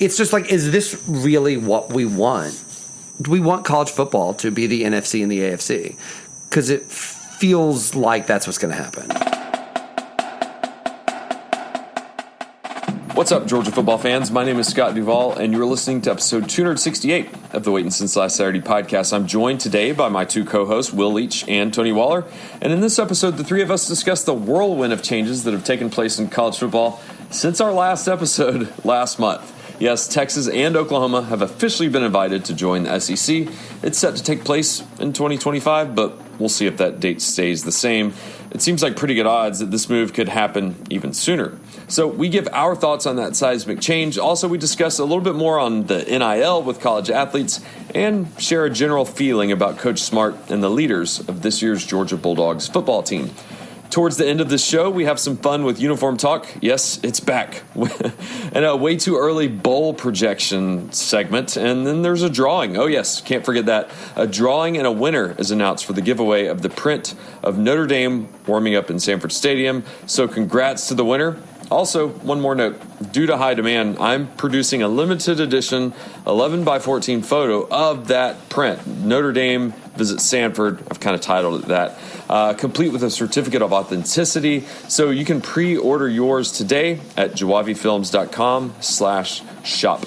it's just like, is this really what we want? Do we want college football to be the NFC and the AFC? Because it feels like that's what's going to happen. What's up, Georgia football fans? My name is Scott Duvall, and you're listening to episode 268 of the Waiting Since Last Saturday podcast. I'm joined today by my two co-hosts, Will Leach and Tony Waller. And in this episode, the three of us discuss the whirlwind of changes that have taken place in college football since our last episode last month. Yes, Texas and Oklahoma have officially been invited to join the SEC. It's set to take place in 2025, but we'll see if that date stays the same. It seems like pretty good odds that this move could happen even sooner. So we give our thoughts on that seismic change. Also, we discuss a little bit more on the NIL with college athletes and share a general feeling about Coach Smart and the leaders of this year's Georgia Bulldogs football team. Towards the end of this show, we have some fun with uniform talk. Yes, it's back. And a way too early bowl projection segment. And then there's a drawing. Oh, yes, can't forget that. A drawing and a winner is announced for the giveaway of the print of Notre Dame warming up in Sanford Stadium. So congrats to the winner. Also, one more note. Due to high demand, I'm producing a limited edition 11 by 14 photo of that print. Notre Dame Visit Sanford. I've kind of titled it that. Complete with a certificate of authenticity. So you can pre-order yours today at jawavifilms.com/shop.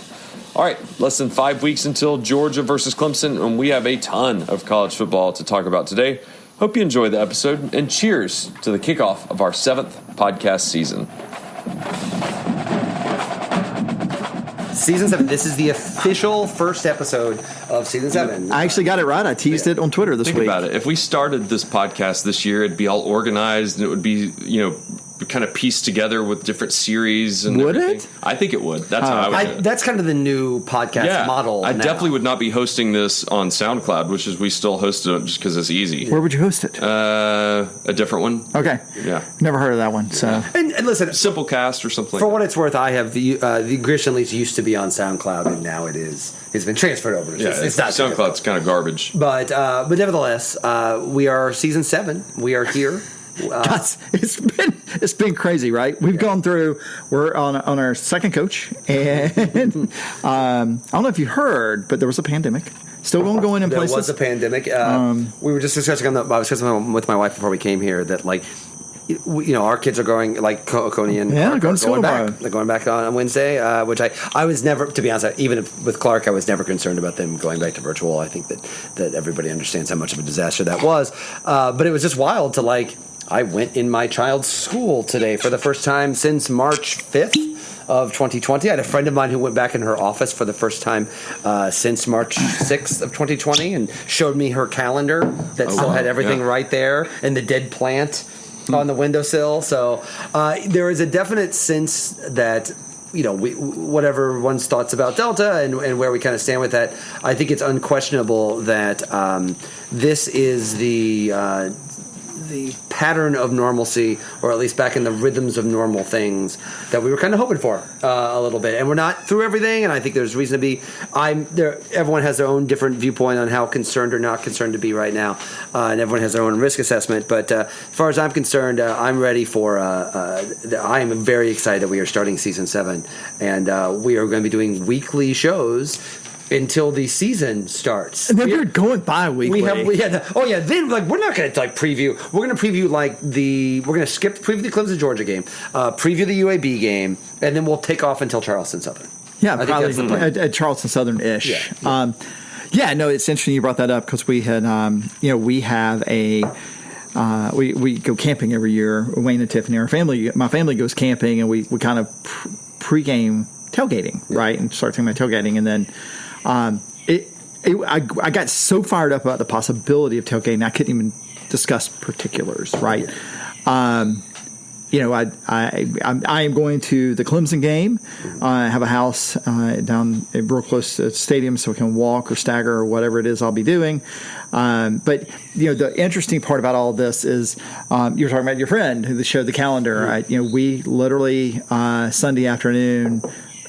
All right, less than 5 weeks until Georgia versus Clemson, and we have a ton of college football to talk about today. Hope you enjoy the episode, and cheers to the kickoff of our 7th podcast season. Season 7. This is the official first episode of Season 7. I actually got it right. I teased it on Twitter this week. Think about it. If we started this podcast this year, it'd be all organized, and it would be, kind of pieced together with different series. And would everything. it? I think it would. That's how I would do it. That's kind of the new podcast model. I now. definitely would not be hosting this on SoundCloud, which is we still host it just because it's easy. Where would you host it? A different one. Okay. Yeah. Never heard of that one. So and listen, Simplecast or something. For what it's worth, I have the Grisham Leach used to be on SoundCloud, and now it's been transferred over. It's not SoundCloud's kind of garbage. But nevertheless, we are Season 7. We are here. Guys, it's been crazy, right? We've gone through. We're on our second coach, and I don't know if you heard, but there was a pandemic. Still going in places. There was a pandemic. We were just discussing I was discussing with my wife before we came here that our kids are going like Coney and Clark going to school back. They're going back on Wednesday, which I was never, to be honest, even with Clark, I was never concerned about them going back to virtual. I think that everybody understands how much of a disaster that was. But it was just wild to I went in my child's school today for the first time since March 5th of 2020. I had a friend of mine who went back in her office for the first time since March 6th of 2020 and showed me her calendar that still had everything right there and the dead plant on the windowsill. So there is a definite sense that whatever one's thoughts about Delta and where we kind of stand with that, I think it's unquestionable that this is the pattern of normalcy, or at least back in the rhythms of normal things that we were kind of hoping for a little bit. And we're not through everything, and I think there's reason to be. Everyone has their own different viewpoint on how concerned or not concerned to be right now, and everyone has their own risk assessment. But as far as I'm concerned, I'm ready for. I am very excited that we are starting Season 7, and we are going to be doing weekly shows until the season starts. And then we're going bi-weekly. Then we're not going to preview. We're going to preview we're going to preview the Clemson Georgia game, preview the UAB game, and then we'll take off until Charleston Southern. Yeah, probably at Charleston Southern-ish. Yeah. It's interesting you brought that up because we had, we have we go camping every year. Wayne and Tiffany, my family goes camping, and we kind of pregame tailgating, right, and start talking about tailgating, and then. I got so fired up about the possibility of tailgating, I couldn't even discuss particulars, right? I am going to the Clemson game. I have a house down real close to the stadium, so we can walk or stagger or whatever it is I'll be doing. But the interesting part about all of this is you were talking about your friend who showed the calendar. Right? We literally Sunday afternoon.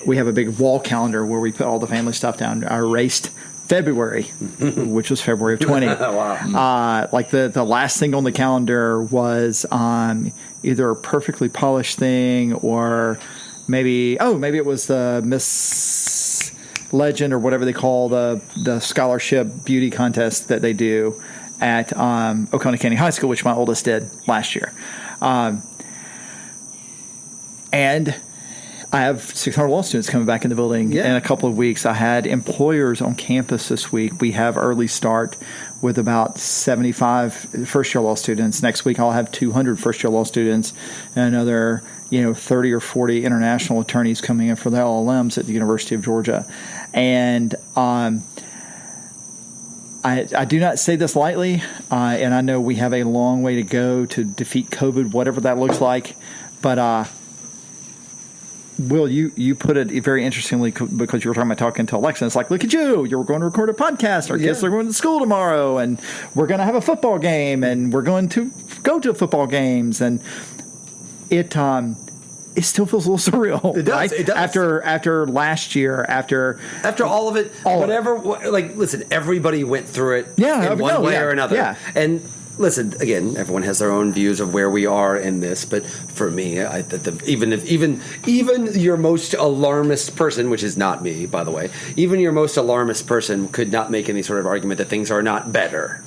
We have a big wall calendar where we put all the family stuff down. I erased February, which was February of 20. Wow. The last thing on the calendar was either a perfectly polished thing or maybe it was the Legend or whatever they call the scholarship beauty contest that they do at Oconee County High School, which my oldest did last year. And I have 600 law students coming back in the building in a couple of weeks. I had employers on campus this week. We have early start with about 75 first-year law students. Next week I'll have 200 first-year law students and another 30 or 40 international attorneys coming in for the LLMs at the University of Georgia. And I do not say this lightly, and I know we have a long way to go to defeat COVID, whatever that looks like. But Will, you put it very interestingly because you were talking about talking to Alexa. It's like, look at you. You're going to record a podcast. Our kids are going to school tomorrow, and we're going to have a football game, and we're going to go to football games. And it still feels a little surreal. It does. Right? It does. After last year, after all of it, listen, everybody went through it in one way or another. Yeah. And listen, again, everyone has their own views of where we are in this, but for me, even your most alarmist person, which is not me, by the way, even your most alarmist person could not make any sort of argument that things are not better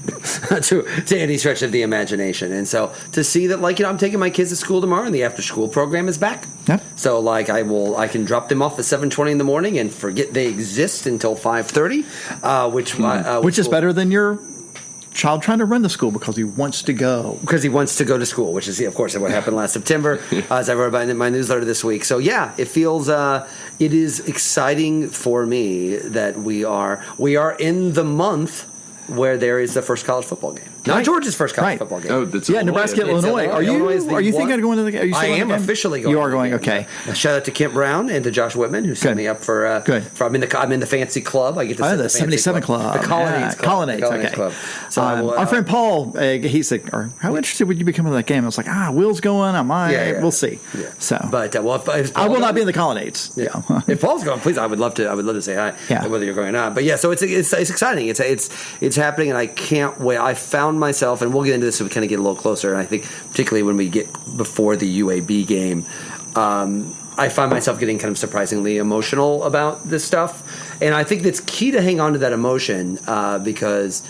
to any stretch of the imagination. And so to see that, I'm taking my kids to school tomorrow, and the after-school program is back. Yep. So, I can drop them off at 7:20 in the morning and forget they exist until 5:30, which is better than your child trying to run the school because he wants to go. Because he wants to go to school, which is, of course, what happened last September, as I wrote about in my newsletter this week. So, it feels, it is exciting for me that we are in the month where there is the first college football game. Not Georgia's first college football game. Oh, that's Nebraska, Illinois. Are you thinking of going to the game? I am officially going. You are going, okay. Shout out to Kent Brown and to Josh Whitman, who set me up for. I'm in the fancy club. I get to sit the 77 club. The Colonnades Club. Okay. Club. So our friend Paul, he's like, how interested would you be coming to that game? I was like, Will's going. I might. We'll see. Yeah. So, but if I will not be in the Colonnades. Yeah. If Paul's going, please, I would love to say hi. Yeah. Whether you're going or not. But so it's exciting. It's happening, and I can't wait. I found myself, and we'll get into this so we kind of get a little closer. And I think particularly when we get before the UAB game, I find myself getting kind of surprisingly emotional about this stuff. And I think that's key to hang on to that emotion because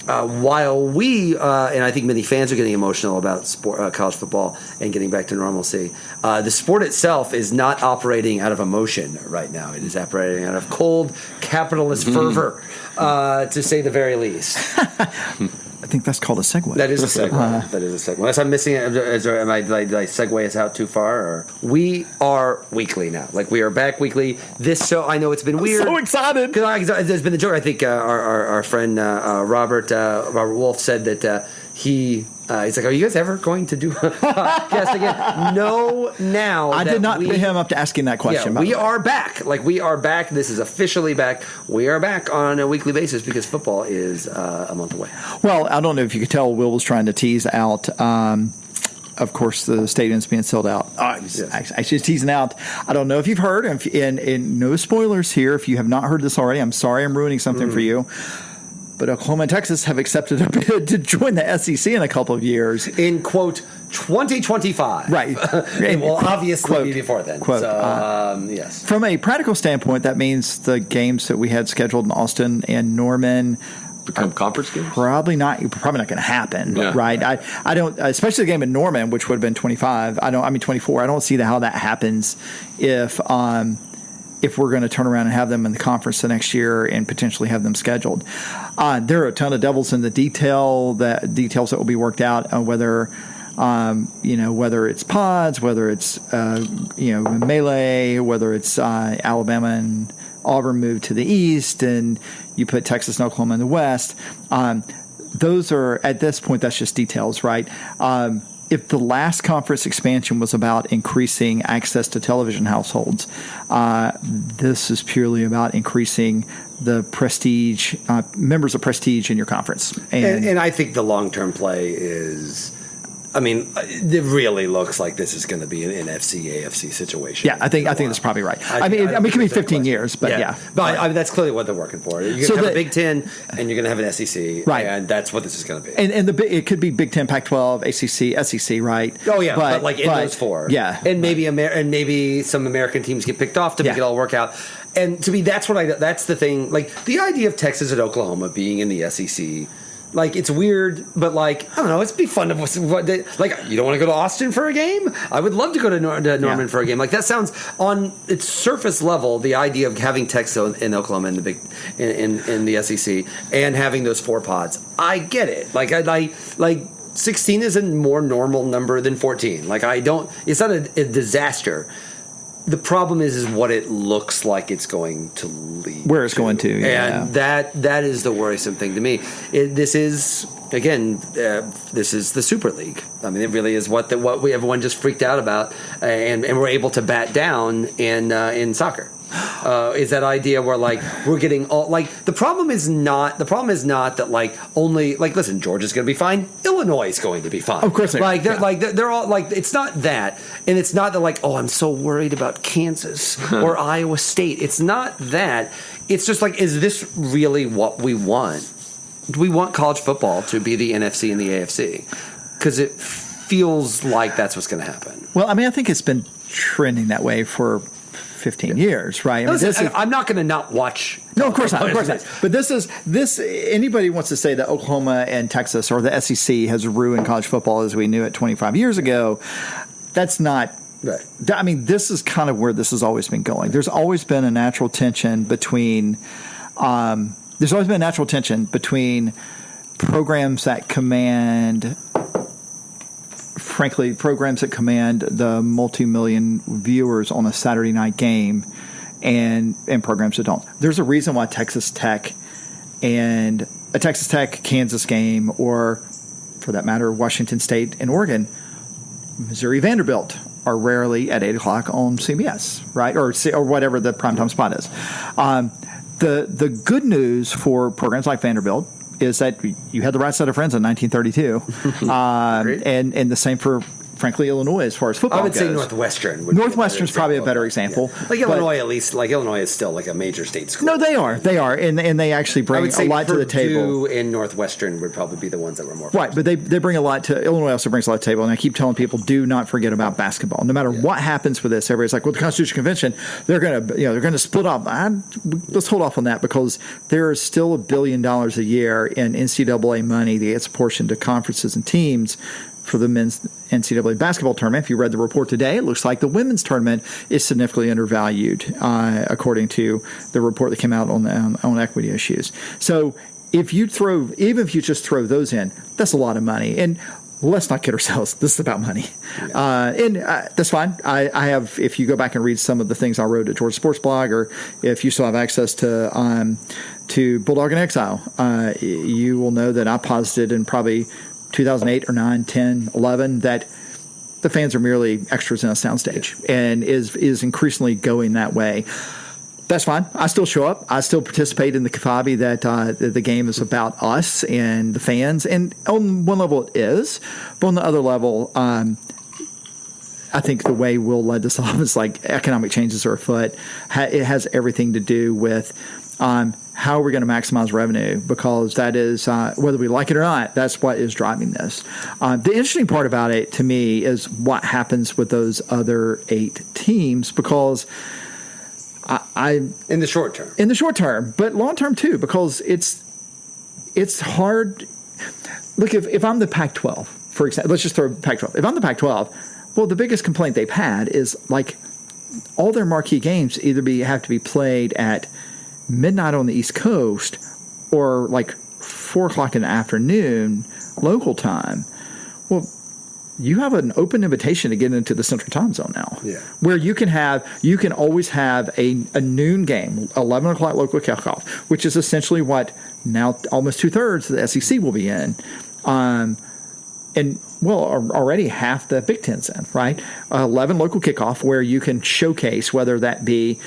while we, and I think many fans are getting emotional about college football and getting back to normalcy, the sport itself is not operating out of emotion right now. It is operating out of cold capitalist fervor, to say the very least. I think that's called a segue. That is a segue. Unless I'm missing it, did I segue us out too far? Or we are weekly now. We are back weekly. I know it's been weird. I'm so excited because there's been the joke. I think our friend Robert Wolf said that he's like, are you guys ever going to do a podcast again? No, now I did not put him up to asking that question. We are back. We are back. This is officially back. We are back on a weekly basis because football is a month away. Well, I don't know if you could tell Will was trying to tease out. Of course, the stadium's being sold out. Actually, teasing out. I don't know if you've heard, and no spoilers here. If you have not heard this already, I'm sorry I'm ruining something for you. But Oklahoma and Texas have accepted a bid to join the SEC in a couple of years. In, quote, 2025. Right. It will obviously quote, be before then. Quote, so, yes. From a practical standpoint, that means the games that we had scheduled in Austin and Norman become conference games? Probably not going to happen, right? I don't, especially the game in Norman, which would have been 24. I don't see how that happens if we're going to turn around and have them in the conference the next year and potentially have them scheduled. There are a ton of devils in the details that will be worked out on whether it's pods, whether it's melee, whether it's Alabama and Auburn moved to the east and you put Texas and Oklahoma in the west. Those are, at this point, that's just details, right? If the last conference expansion was about increasing access to television households, this is purely about increasing the prestige, members of prestige in your conference. And I think the long-term play is, it really looks like this is going to be an NFC, AFC situation. Yeah, I think that's probably right. It could be 15 years, but yeah. But that's clearly what they're working for. You're going to have a Big Ten, and you're going to have an SEC, right? And that's what this is going to be. And it could be Big Ten, Pac-12, ACC, SEC, right? Oh yeah, but in those four, yeah, and maybe some American teams get picked off to make it all work out. And to me, that's the thing. Like, the idea of Texas and Oklahoma being in the SEC, like, it's weird, but, like, I don't know, it'd be fun to, like, you don't want to go to Austin for a game? I would love to go to Norman for a game. Like, that sounds, on its surface level, the idea of having Texas and Oklahoma in the in the SEC and having those 4 pods, I get it. Like, like 16 is a more normal number than 14. Like, it's not a disaster. The problem is what it looks like it's going to lead. Where it's going to, yeah. And that is the worrisome thing to me. This is the Super League. I mean, it really is what everyone just freaked out about, and we're able to bat down in soccer. Is that idea where, like, we're getting all, like, the problem is not that, like, only, like, listen, Georgia's going to be fine, Illinois is going to be fine. Of course, they're all, like, it's not that, and it's not that, like, oh, I'm so worried about Kansas or Iowa State. It's not that. It's just like, is this really what we want? Do we want college football to be the NFC and the AFC? Because it feels like that's what's going to happen. Well, I mean, I think it's been trending that way for 15 years, right? I mean, I'm not going to not watch. No, of course not. Of course not. But this. Anybody wants to say that Oklahoma and Texas or the SEC has ruined college football as we knew it 25 years ago? That's not. Right. I mean, this is kind of where this has always been going. There's always been a natural tension between. There's always been a natural tension between programs that command. Frankly, programs that command the multi-million viewers on a Saturday night game and programs that don't. There's a reason why Texas Tech and a Texas Tech Kansas game, or for that matter, Washington State and Oregon, Missouri Vanderbilt, are rarely at 8 o'clock on CBS, right? Or whatever the primetime spot is. The good news for programs like Vanderbilt is that you had the right set of friends in 1932, and the same for, frankly, Illinois as far as football goes. I would say Northwestern. Northwestern's probably a better example. Yeah. Like Illinois, at least, like Illinois is still like a major state school. No, they are, and they actually bring a lot to the table. Purdue and Northwestern would probably be the ones that were more right, but they bring a lot to Illinois. Also brings a lot to the table, and I keep telling people, do not forget about basketball. No matter what happens with this, everybody's like, well, the Constitutional Convention, they're going to split up. Let's hold off on that, because there is still $1 billion a year in NCAA money that gets apportioned to conferences and teams for the men's NCAA basketball tournament. If you read the report today, it looks like the women's tournament is significantly undervalued, according to the report that came out on equity issues. So if you just throw those in, that's a lot of money. And let's not kid ourselves. This is about money. And that's fine. I have, if you go back and read some of the things I wrote at Georgia Sports Blog, or if you still have access to Bulldog in Exile, you will know that I posited in probably 2008 or 9, 10, 11, that the fans are merely extras in a soundstage, and is increasingly going that way. That's fine. I still show up. I still participate in the kafabi that the game is about us and the fans. And on one level it is, but on the other level, I think the way Will led this off is like economic changes are afoot. It has everything to do with how are we going to maximize revenue, because that is, whether we like it or not, that's what is driving this. The interesting part about it to me is what happens with those other 8 teams, because in the short term, but long term too, because it's hard. Look, if I'm the Pac-12, for example, let's just throw Pac-12. If I'm the Pac-12, well, the biggest complaint they've had is like all their marquee games either have to be played at midnight on the East Coast or like 4 o'clock in the afternoon local time. Well, you have an open invitation to get into the Central Time Zone now, where you can always have a noon game, 11 o'clock local kickoff, which is essentially what now almost 2/3 of the SEC will be in. And already half the Big Ten's in, right? 11 local kickoff, where you can showcase, whether that be,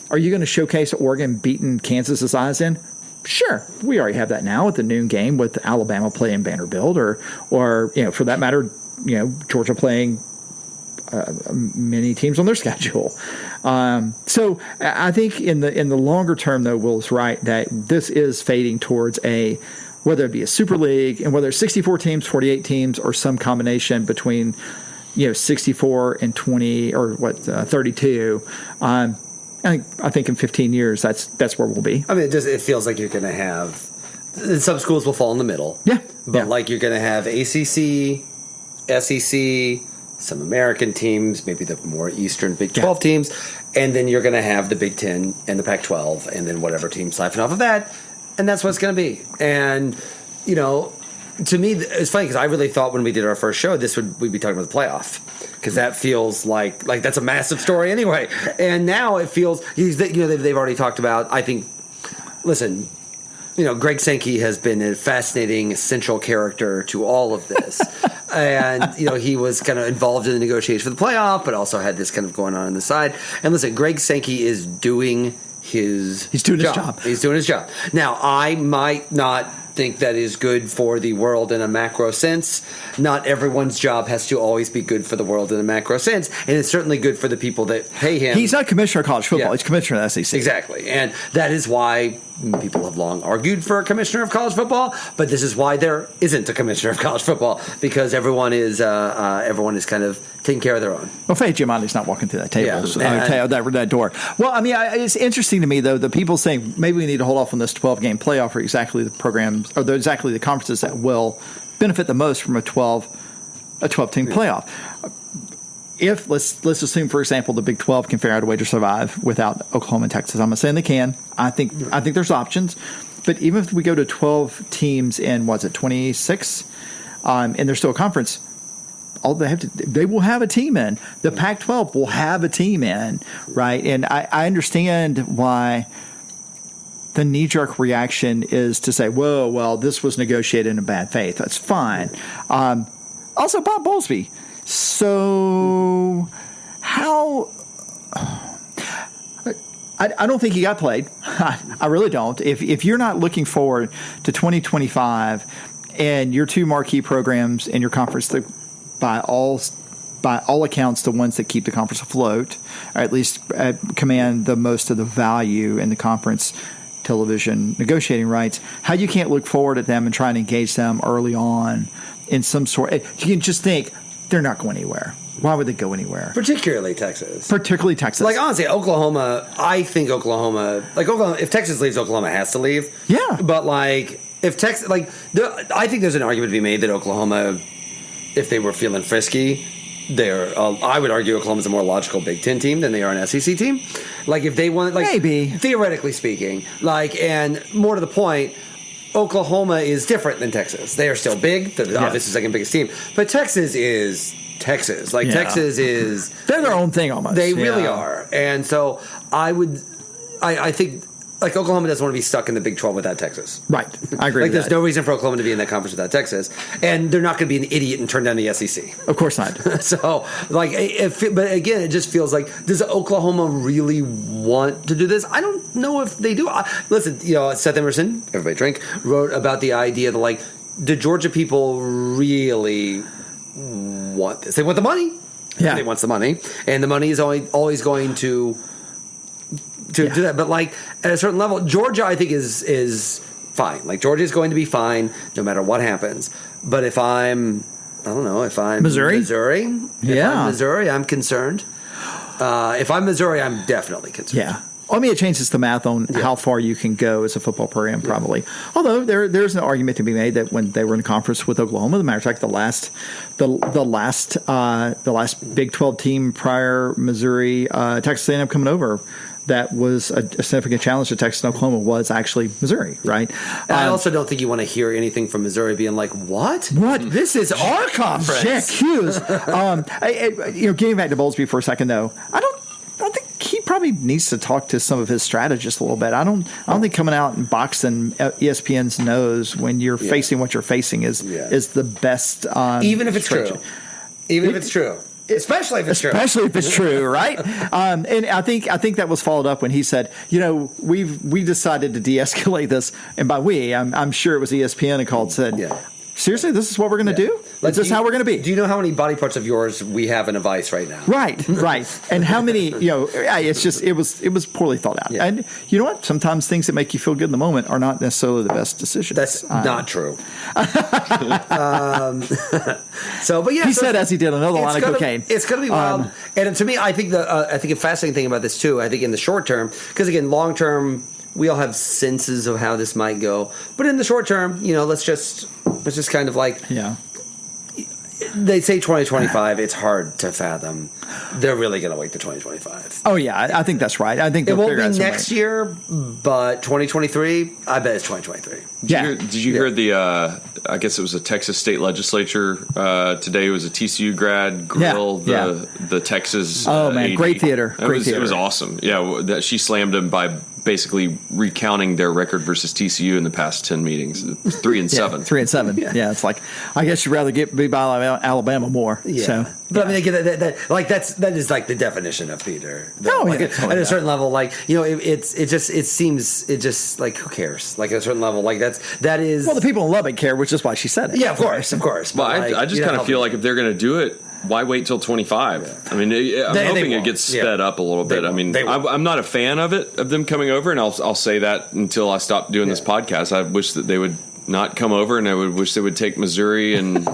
are you going to showcase Oregon beating Kansas's eyes in? Sure, we already have that now at the noon game with Alabama playing Vanderbilt, or for that matter, Georgia playing many teams on their schedule. So I think in the longer term, though, Will's right that this is fading towards whether it be a Super League, and whether it's 64 teams, 48 teams, or some combination between 64 and 20 or 32. And I think in 15 years, that's where we'll be. I mean, it feels like you're going to have some schools will fall in the middle. Yeah, but like you're going to have ACC, SEC, some American teams, maybe the more Eastern Big 12 teams, and then you're going to have the Big 10 and the Pac-12, and then whatever team siphon off of that, and that's what it's going to be. And to me, it's funny because I really thought when we did our first show, we'd be talking about the playoff, because that feels like that's a massive story anyway. And now it feels they've already talked about. I think, listen, Greg Sankey has been a fascinating central character to all of this, and he was kind of involved in the negotiation for the playoff, but also had this kind of going on the side. And listen, Greg Sankey is doing his job. He's doing his job. Now, I might not think that is good for the world in a macro sense. Not everyone's job has to always be good for the world in a macro sense, and it's certainly good for the people that pay him. He's not commissioner of college football. He's commissioner of the SEC. Exactly, and that is why people have long argued for a commissioner of college football, but this is why there isn't a commissioner of college football, because everyone is kind of taking care of their own. Well, Faye Giamatti's not walking through that table, that door. Well, I mean, it's interesting to me, though, the people saying maybe we need to hold off on this 12-game playoff for exactly the programs or exactly the conferences that will benefit the most from a 12-team playoff. If let's assume, for example, the Big 12 can figure out a way to survive without Oklahoma and Texas, I'm not saying they can. I think there's options, but even if we go to 12 teams in 26, and there's still a conference, they will have a team in. The Pac-12 will have a team in, right? And I understand why the knee-jerk reaction is to say, "Whoa, well, this was negotiated in bad faith." That's fine. Also, Bob Bowlesby. So, how? I don't think he got played. I really don't. If you're not looking forward to 2025 and your two marquee programs in your conference, by all accounts, the ones that keep the conference afloat, or at least command the most of the value in the conference television negotiating rights, how you can't look forward at them and try and engage them early on in some sort. You can just think, they're not going anywhere. Why would they go anywhere? Particularly Texas. Like, honestly, Oklahoma, I think Oklahoma, if Texas leaves, Oklahoma has to leave. Yeah. But, if Texas, I think there's an argument to be made that Oklahoma, if they were feeling frisky, I would argue Oklahoma's a more logical Big Ten team than they are an SEC team. If they want, maybe. Theoretically speaking, and more to the point, Oklahoma is different than Texas. They are still big. They're obviously the second biggest team. But Texas is Texas. Texas is... They're their own thing almost. They really are. And so I think... Oklahoma doesn't want to be stuck in the Big 12 without Texas. Right. I agree with there's that. no reason for Oklahoma to be in that conference without Texas. And they're not going to be an idiot and turn down the SEC. Of course not. So, but again, it just feels like, does Oklahoma really want to do this? I don't know if they do. Listen, Seth Emerson, everybody drink, wrote about the idea that, the Georgia people really want this. They want the money. Yeah. They want the money. And the money is always going to do that, but at a certain level, Georgia, I think is fine. Georgia is going to be fine no matter what happens. But if I'm Missouri, I'm concerned. If I'm Missouri, I'm definitely concerned. Yeah. I mean, it changes the math on how far you can go as a football program, probably. Although there's an argument to be made that when they were in conference with Oklahoma, as a matter of fact, the last Big 12 team prior Missouri, Texas A&M coming over, that was a significant challenge to Texas and Oklahoma was actually Missouri, right? I also don't think you want to hear anything from Missouri being like, what? This is our conference. Jack Hughes. Getting back to Bowlesby for a second, though, I think he probably needs to talk to some of his strategists a little bit. I don't think coming out and boxing ESPN's nose when you're facing what you're facing is the best. Even if it's true. Even if it's true. Especially if it's true, right? And I think that was followed up when he said, we decided to de-escalate this, and by we, I'm sure it was ESPN and called and said, seriously, this is what we're going to do? That's just how we're going to be. Do you know how many body parts of yours we have in a vice right now? Right. And how many, it's just, it was poorly thought out. Yeah. And you know what? Sometimes things that make you feel good in the moment are not necessarily the best decisions. That's not true. But yeah. He said as he did another line of cocaine. It's going to be wild. And to me, I think a fascinating thing about this too, I think in the short term, because again, long term, we all have senses of how this might go. But in the short term, let's just kind of like... Yeah. They say 2025. It's hard to fathom. They're really going to wait to 2025. Oh yeah, I think that's right. I think it won't be next year, but 2023. I bet it's 2023. Did you hear the? I guess it was a Texas state legislature today. It was a TCU grad grill the Texas. Oh man, AD. Great theater. It was awesome. Yeah, she slammed him by basically recounting their record versus TCU in the past 10 meetings. 3-7. 3-7. Yeah, it's like I guess you'd rather be by Alabama more. Yeah. So, but I mean, again, that is like the definition of theater. At a certain level, it seems like who cares? Like at a certain level, like that is. Well, the people in Lubbock care, which is why she said it. Yeah, of course. Well, I just kind of feel like if they're going to do it, why wait till 25? Yeah. I mean, I'm hoping it gets sped up a little bit. I mean, I'm not a fan of them coming over, and I'll say that until I stop doing this podcast. I wish that they would not come over, and I would wish they would take Missouri and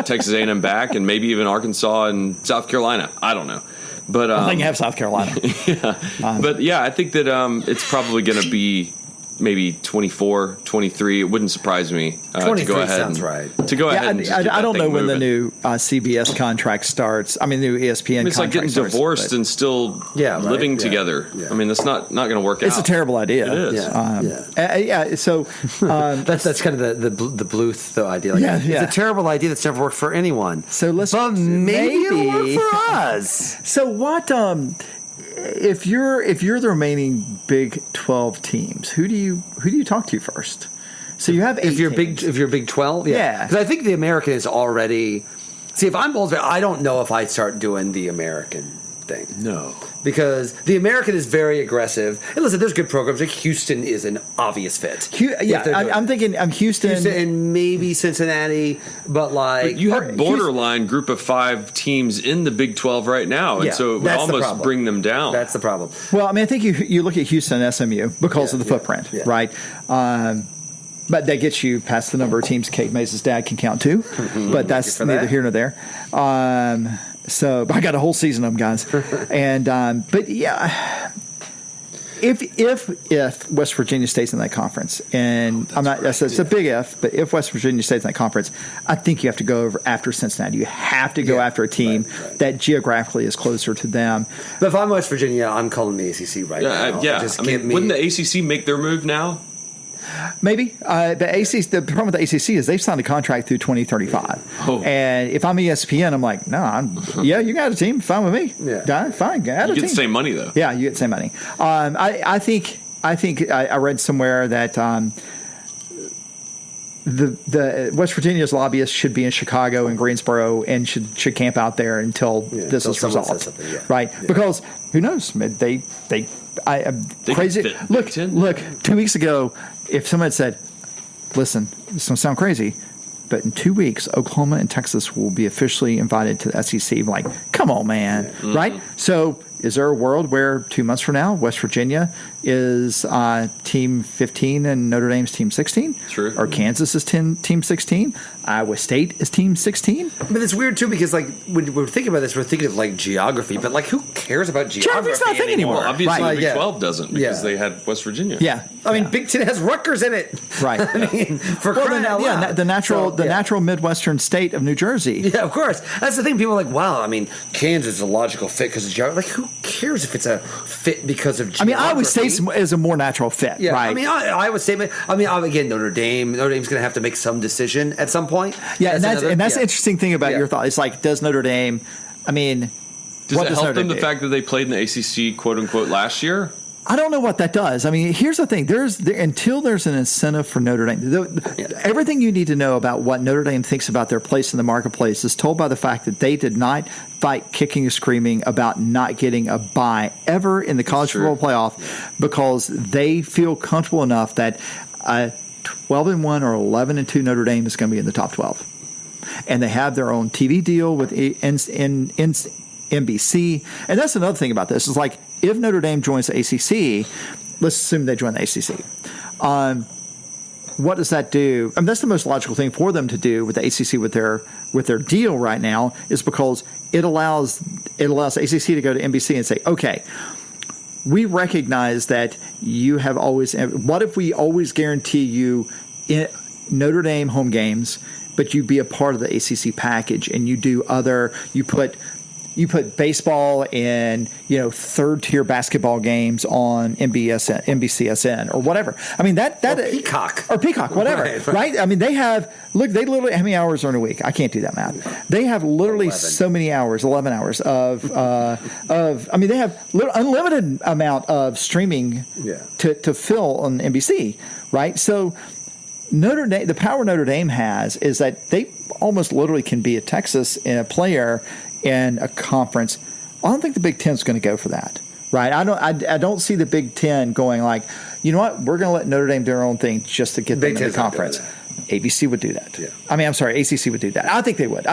Texas A&M back, and maybe even Arkansas and South Carolina. I don't know. But I think you have South Carolina. But yeah, I think that it's probably going to be maybe 24, 23. It wouldn't surprise me to go ahead. Sounds right. To go ahead. And I don't know when the new CBS contract starts. I mean, the new ESPN. It's like getting divorced and still living together. Yeah. I mean, that's not going to work out. It's a terrible idea. It is. So that's kind of the Bluth idea. Like, it's a terrible idea that's never worked for anyone. So but maybe it'll work for us. So what? If you're the remaining Big 12 teams, who do you talk to first? So you have 8 if you're Big 12, because I think the American is already. See, if I'm Bowles, I don't know if I'd start doing the American thing. No, because the American is very aggressive. And listen, there's good programs. Like Houston is an obvious fit. I'm thinking Houston and maybe Cincinnati, but you have borderline group of 5 teams in the Big 12 right now, and so it would almost bring them down. That's the problem. Well, I mean, I think you look at Houston and SMU because of the footprint, right? But that gets you past the number of teams Kate Mays' dad can count to. But that's neither here nor there. So I got a whole season of them, guys. And but yeah, if West Virginia stays in that conference, and it's a big if, but if West Virginia stays in that conference, I think you have to go over after Cincinnati. You have to go after a team that geographically is closer to them. But if I'm West Virginia, I'm calling the ACC right now. Wouldn't the ACC make their move now? Maybe. The problem with the ACC is they've signed a contract through 2035. Oh. And if I'm ESPN, I'm like, no, you got a team, fine with me. Yeah, fine, got a team. You get the same money though. Yeah, you get the same money. I think I read somewhere that the West Virginia's lobbyists should be in Chicago and Greensboro and should camp out there until this is resolved, right? Yeah. Because who knows? They crazy. Look, 2 weeks ago, if someone had said, "Listen, this don't sound crazy, but in 2 weeks, Oklahoma and Texas will be officially invited to the SEC," I'm like, come on, man, right? So, is there a world where 2 months from now, West Virginia is team 15 and Notre Dame's team 16? True. Or Kansas is team 16? Iowa State is team 16? But it's weird, too, because when we're thinking about this, we're thinking of geography, but who cares about geography? Geography's not a thing anymore. Well, obviously, Big 12 doesn't because they had West Virginia. Yeah. I mean, Big 10 has Rutgers in it. Right. I mean, for crying out loud. The natural Midwestern state of New Jersey. Yeah, of course. That's the thing. People are like, wow, I mean, Kansas is a logical fit because of geography. Who cares if it's a fit because of geography? I mean, Iowa State is a more natural fit, right? I mean, Iowa State, again, Notre Dame's going to have to make some decision at some point. Yeah, that's the interesting thing about your thought. It's like, does Notre Dame, does it help them the fact that they played in the ACC, quote unquote, last year? I don't know what that does. I mean, here's the thing. Until there's an incentive for Notre Dame, everything you need to know about what Notre Dame thinks about their place in the marketplace is told by the fact that they did not fight kicking and screaming about not getting a bye ever in the college football playoff because they feel comfortable enough that 12-1 or 11-2 Notre Dame is going to be in the top 12. and they have their own TV deal with NBC. And that's another thing about this is like if Notre Dame joins the ACC, let's assume they join the ACC. What does that do? I mean, that's the most logical thing for them to do with the ACC with their deal right now is because it allows ACC to go to NBC and say, okay, we recognize that you have always. What if we always guarantee you Notre Dame home games, but you be a part of the ACC package and you do you put baseball and third tier basketball games on NBCSN or whatever. I mean that or Peacock whatever right? I mean they literally how many hours are in a week? I can't do that math. They have literally 11. So many hours, 11 hours of I mean they have unlimited amount of streaming to fill on NBC, right? So Notre Dame, the power Notre Dame has is that they almost literally can be a Texas in a player in a conference. I don't think the Big Ten is going to go for that, right? I don't see the Big Ten going like, you know what, we're going to let Notre Dame do their own thing just to get them in the conference. ABC would do that. Yeah. I mean, I'm sorry, ACC would do that. I think they would.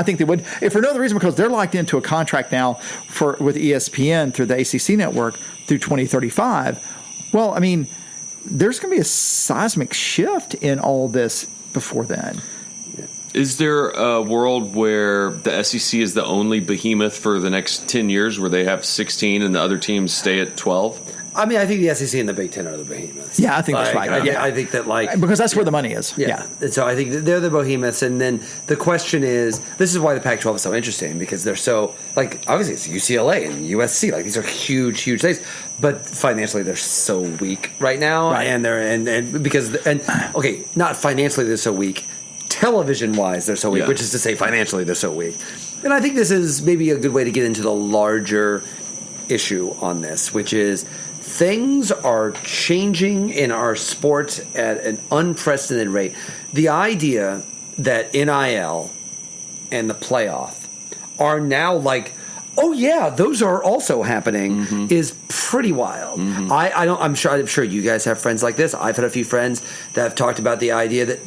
If for no other reason because they're locked into a contract now with ESPN through the ACC network through 2035. Well, I mean, there's going to be a seismic shift in all this before then. Is there a world where the SEC is the only behemoth for the next 10 years where they have 16 and the other teams stay at 12? I mean, I think the SEC and the Big Ten are the behemoths. Yeah, I think that's right. I think that because that's where the money is. Yeah. And so I think that they're the behemoths. And then the question is, this is why the Pac-12 is so interesting because they're so, obviously it's UCLA and USC. These are huge, huge things. But financially, they're so weak right now. Right. Okay, not financially they're so weak. Television-wise, they're so weak, which is to say financially they're so weak. And I think this is maybe a good way to get into the larger issue on this, which is things are changing in our sports at an unprecedented rate. The idea that NIL and the playoff are now oh yeah, those are also happening is pretty wild. I'm sure you guys have friends like this. I've had a few friends that have talked about the idea that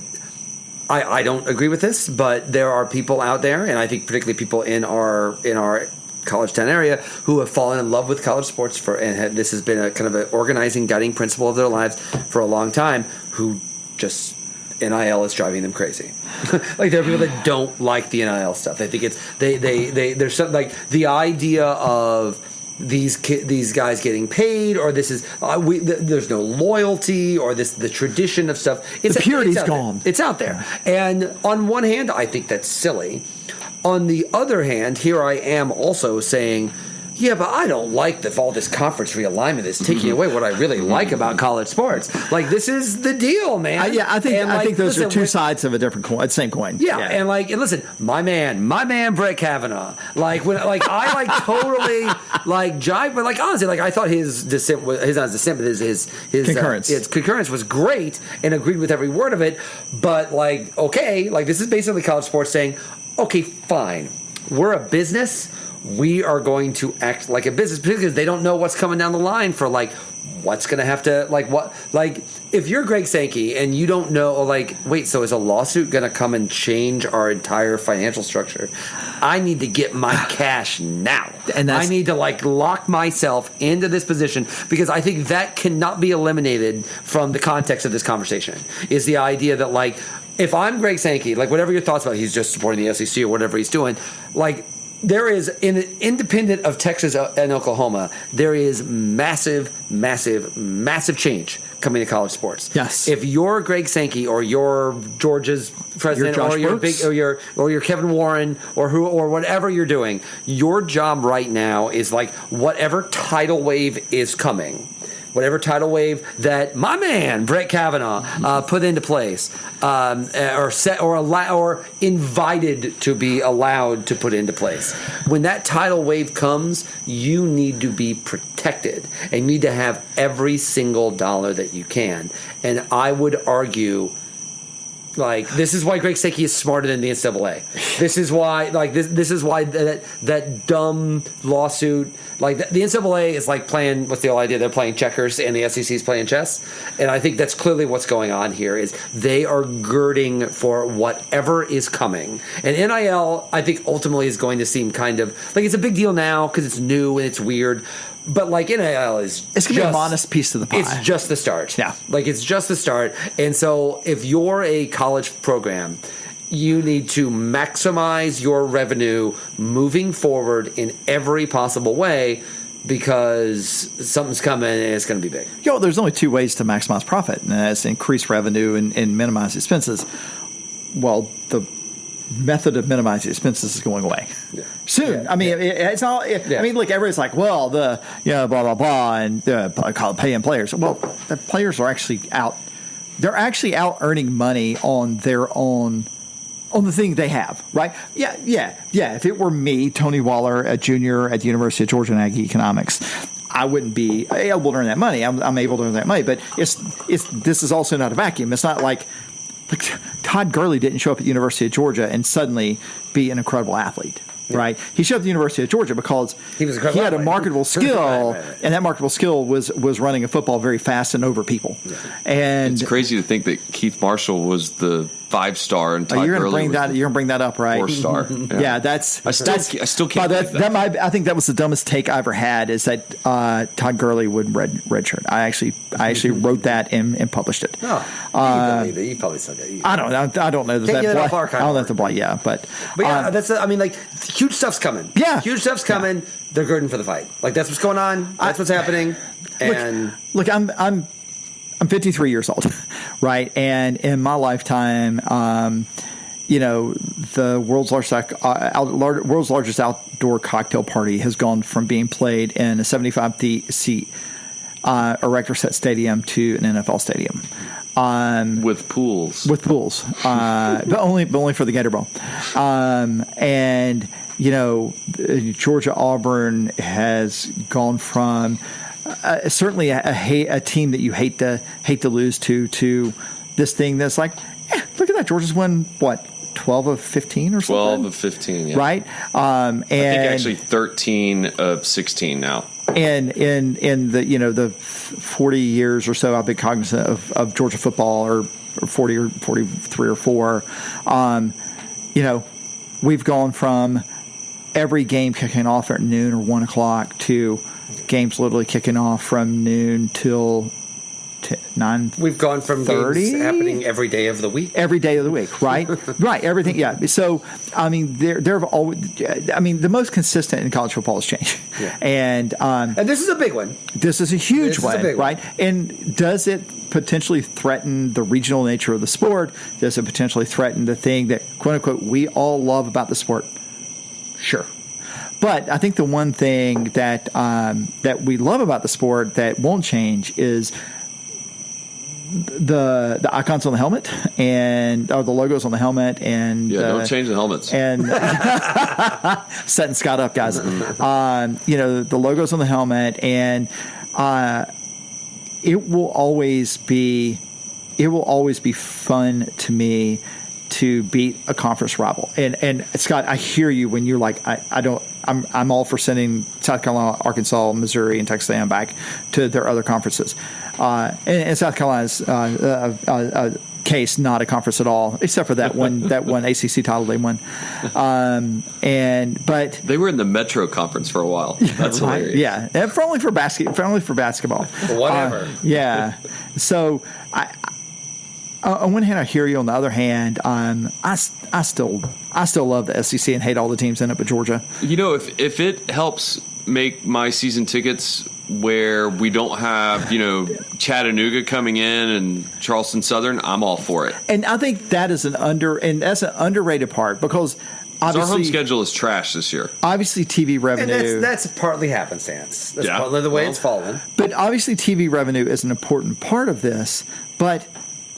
I don't agree with this, but there are people out there, and I think particularly people in our college town area who have fallen in love with college sports this has been a kind of an organizing, guiding principle of their lives for a long time. Who just NIL is driving them crazy. There are people that don't like the NIL stuff. They think there's something the idea of these guys getting paid, or this is there's no loyalty, or the tradition of stuff. The purity's gone. It's out there, and on one hand, I think that's silly. On the other hand, here I am also saying, yeah, but I don't like all this conference realignment is taking away what I really like about college sports. This is the deal, man. I think those are two sides of a different coin, same coin. Yeah, and listen, my man, Brett Kavanaugh. I totally jive, but honestly, I thought his dissent was his concurrence. His concurrence was great and agreed with every word of it. But okay, this is basically college sports saying, okay, fine, we're a business. We are going to act like a business because they don't know what's coming down the line for what's going to have to if you're Greg Sankey and you don't know wait, so is a lawsuit going to come and change our entire financial structure? I need to get my cash now, and I need to lock myself into this position because I think that cannot be eliminated from the context of this conversation. Is the idea that if I'm Greg Sankey, whatever your thoughts about he's just supporting the SEC or whatever he's doing, there is, independent of Texas and Oklahoma, there is massive, massive, massive change coming to college sports. Yes. If you're Greg Sankey or you're Georgia's president or you're Kevin Warren or whatever you're doing, your job right now is whatever tidal wave is coming. Whatever tidal wave that my man Brett Kavanaugh put into place, or invited to be allowed to put into place. When that tidal wave comes, you need to be protected and need to have every single dollar that you can. And I would argue Like, this is why Greg Sankey is smarter than the NCAA. This is why, this is why that dumb lawsuit, the NCAA is like playing, what's the whole idea? They're playing checkers and the SEC is playing chess. And I think that's clearly what's going on here is they are girding for whatever is coming. And NIL, I think, ultimately is going to seem kind of, it's a big deal now because it's new and it's weird. But NIL is it's going to be a modest piece of the pie. It's just the start. Yeah. It's just the start. And so if you're a college program, you need to maximize your revenue moving forward in every possible way because something's coming and it's going to be big. There's only two ways to maximize profit, and that's increase revenue and minimize expenses. Well, the method of minimizing expenses is going away soon. I mean, it's not. I mean, look, everybody's like, well, blah blah blah, and paying players. Well, the players are actually out. They're actually out earning money on their own, on the thing they have, right? Yeah. If it were me, Tony Waller, a junior at the University of Georgia in Ag Economics, I wouldn't be able to earn that money. I'm able to earn that money, but this is also not a vacuum. It's not like Todd Gurley didn't show up at the University of Georgia and suddenly be an incredible athlete, right? He showed up at the University of Georgia because he had a marketable skill, right. And that marketable skill was running a football very fast and over people. Yeah. And it's crazy to think that Keith Marshall was the 5-star and Todd Gurley you're going to bring that up, right? 4-star. Yeah, that's I still can't believe that. I think that was the dumbest take I ever had is that Todd Gurley would redshirt. I actually wrote that and published it. Oh, you probably said that. I don't know. I don't know that. I don't know if the blood. Yeah, but yeah, that's. I mean, huge stuff's coming. Yeah, huge stuff's coming. Yeah. They're girding for the fight. That's what's going on. That's what's happening. And look, I'm 53 years old, right? And in my lifetime, the world's largest outdoor cocktail party has gone from being played in a 75-seat erector set stadium to an NFL stadium. With pools. But only for the Gator Bowl. And Georgia Auburn has gone from certainly a team that you hate to lose to this thing that's like, look at that, Georgia's won what, 12 of 15 or something? 12 of 15, yeah. Right? And I think actually 13 of 16 now. And in the 40 years or so I've been cognizant of Georgia football, or 40 or 43 or 4, we've gone from every game kicking off at noon or 1 o'clock to games literally kicking off from noon till 9. We've gone from 30? Games happening every day of the week. Every day of the week, right? Right. Everything. Yeah. So, I mean, there have always. I mean, the most consistent in college football is change, and this is a big one. This is a huge one, right? And does it potentially threaten the regional nature of the sport? Does it potentially threaten the thing that, quote unquote, we all love about the sport? Sure. But I think the one thing that that we love about the sport that won't change is the icons on the helmet or the logos on the helmet, and don't change the helmets. And setting Scott up, guys. The logos on the helmet, and it will always be fun to me to beat a conference rival. And Scott, I hear you when you're like, I'm all for sending South Carolina, Arkansas, Missouri, and Texas A&M back to their other conferences. And South Carolina's case, not a conference at all, except for that one ACC title they won. But they were in the Metro Conference for a while. That's right, hilarious. Yeah, and only for basketball. Whatever. Yeah. So on one hand, I hear you. On the other hand, I still love the SEC and hate all the teams in it but Georgia. If it helps make my season tickets where we don't have Chattanooga coming in and Charleston Southern, I'm all for it. And I think that is that's an underrated part, because obviously our home schedule is trash this year. Obviously, TV revenue. And that's partly happenstance. That's partly the way it's fallen. But obviously, TV revenue is an important part of this. But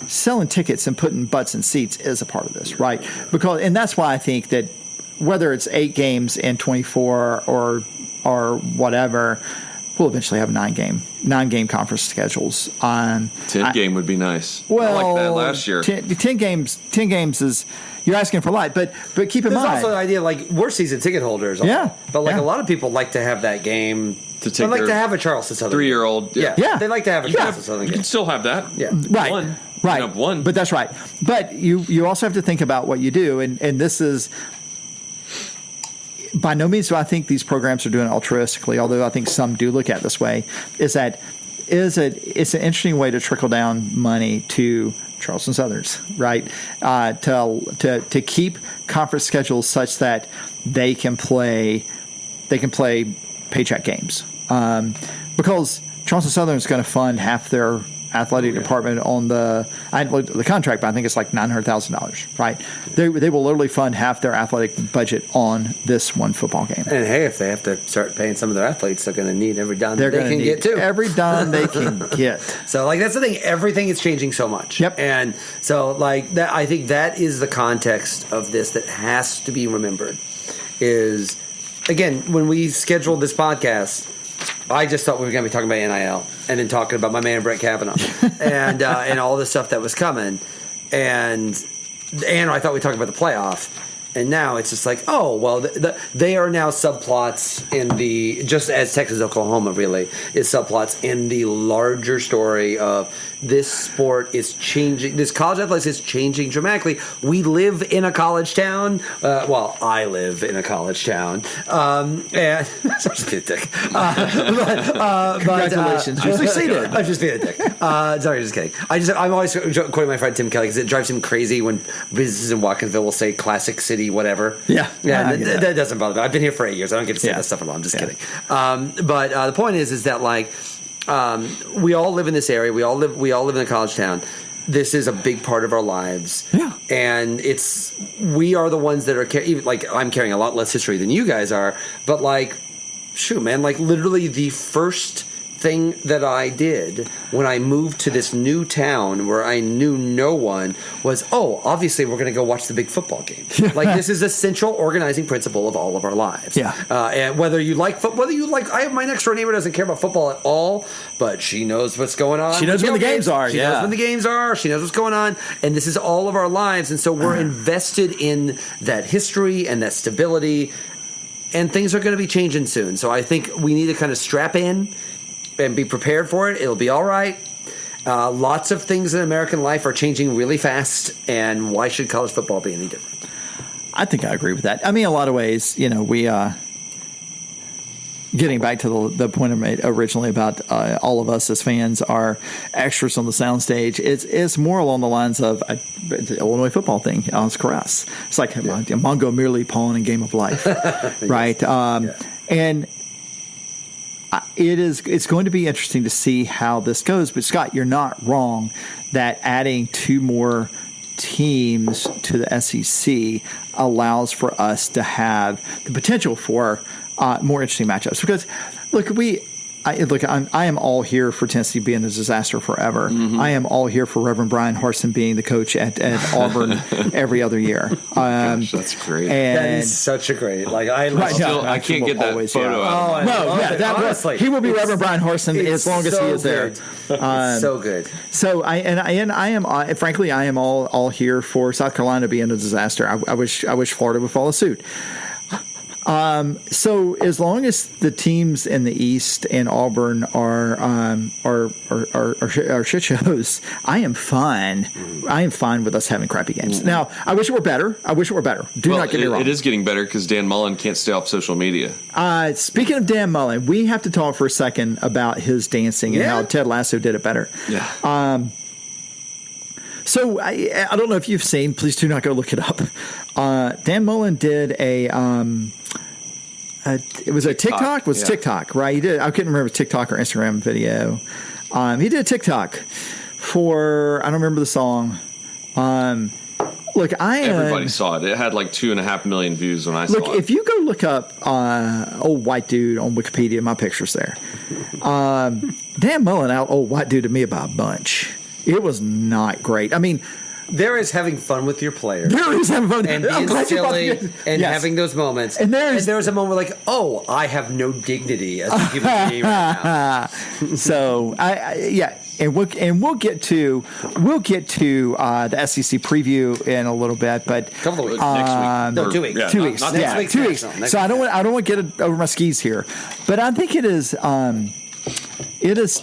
selling tickets and putting butts in seats is a part of this, right? And that's why I think that whether it's 8 games and 24 or whatever, we'll eventually have 9-game conference schedules. 10-game would be nice. Well, I like that last year. 10 games is, you're asking for a lot, but keep in mind. There's also the idea, like, we're season ticket holders. Yeah. But, like, a lot of people like to have that game. To like to have a Charleston Southern 3-year-old. Yeah. They like to have a Charleston Southern You game. can still have that. Yeah. Right. One. Right. You can have one. But that's right. But you also have to think about what you do, and this is, by no means do I think these programs are doing it altruistically, although I think some do look at it this way, it's an interesting way to trickle down money to Charleston Southerns, right? To keep conference schedules such that they can play paycheck games. Because Charleston Southern is going to fund half their athletic department on the contract, but I think it's like $900,000, right? They will literally fund half their athletic budget on this one football game. And hey, if they have to start paying some of their athletes, they're going to need every dime they can get too. Every dime they can get. So, like, that's the thing. Everything is changing so much. Yep. And so, like, that, I think that is the context of this that has to be remembered. Is, again, when we scheduled this podcast, I just thought we were going to be talking about NIL and then talking about my man Brett Kavanaugh and all the stuff that was coming, and I thought we talked about the playoff, and now it's just like, oh well, they are now subplots in the, just as Texas Oklahoma really is subplots in the larger story of this sport is changing. This college athletics is changing dramatically. We live in a college town. Well, I live in a college town, and sorry to be a dick. Congratulations, you succeeded. I'm just being a dick. Sorry, just kidding. I'm always quoting my friend Tim Kelly because it drives him crazy when businesses in Watkinsville will say "Classic City," whatever. Yeah. That doesn't bother me. I've been here for 8 years. I don't get to say that stuff at all. I'm just kidding. But the point is that, like, we all live in this area. We all live in a college town. This is a big part of our lives. Yeah. And we are the ones that are, even, like, I'm carrying a lot less history than you guys are, but, like, shoot, man, like, literally the first thing that I did when I moved to this new town where I knew no one was, obviously we're going to go watch the big football game. Like, this is a central organizing principle of all of our lives. Yeah. And whether you like my next door neighbor doesn't care about football at all, but she knows what's going on. She knows when the games are. She knows when the games are. She knows what's going on. And this is all of our lives. And so we're invested in that history and that stability. And things are going to be changing soon. So I think we need to kind of strap in and be prepared for it. It'll be all right. Lots of things in American life are changing really fast, and why should college football be any different? I think I agree with that. I mean, a lot of ways, we getting back to the point I made originally about all of us as fans are extras on the soundstage. It's more along the lines of the Illinois football thing. It's Caress. It's like Mongo merely pawn in Game of Life, right? And it's going to be interesting to see how this goes. But Scott, you're not wrong that adding 2 more teams to the SEC allows for us to have the potential for more interesting matchups. Because look, I am all here for Tennessee being a disaster forever. Mm-hmm. I am all here for Reverend Brian Harsin being the coach at Auburn every other year. Gosh, that's great. That is such a great. Like I can't get that photo out. Honestly, he will be Reverend Brian Harsin as long as he is there. So good. So I am frankly I am all here for South Carolina being a disaster. I wish Florida would follow suit. So as long as the teams in the East and Auburn are shit shows, I am fine. I am fine with us having crappy games. Now, I wish it were better. Do not get me wrong. It is getting better because Dan Mullen can't stay off social media. Speaking of Dan Mullen, we have to talk for a second about his dancing and how Ted Lasso did it better. Yeah. So I don't know if you've seen. Please do not go look it up. Dan Mullen did it was a TikTok. It was TikTok, right? He did. I couldn't remember TikTok or Instagram video. He did a TikTok for I don't remember the song. Look, everybody saw it. It had like 2.5 million views when I saw it. Look, if you go look up old white dude on Wikipedia, my picture's there. Dan Mullen out old white dude to me by a bunch. It was not great. I mean, There is having fun with your players. There is having fun and being silly and having those moments. And there's a moment like, oh, I have no dignity as a human being right now. So and we'll get to the SEC preview in a little bit, but couple of weeks. Next week. No, 2 weeks. Yeah, 2 weeks. Not Yeah, next 2 weeks. So I don't want to get over my skis here, but I think it is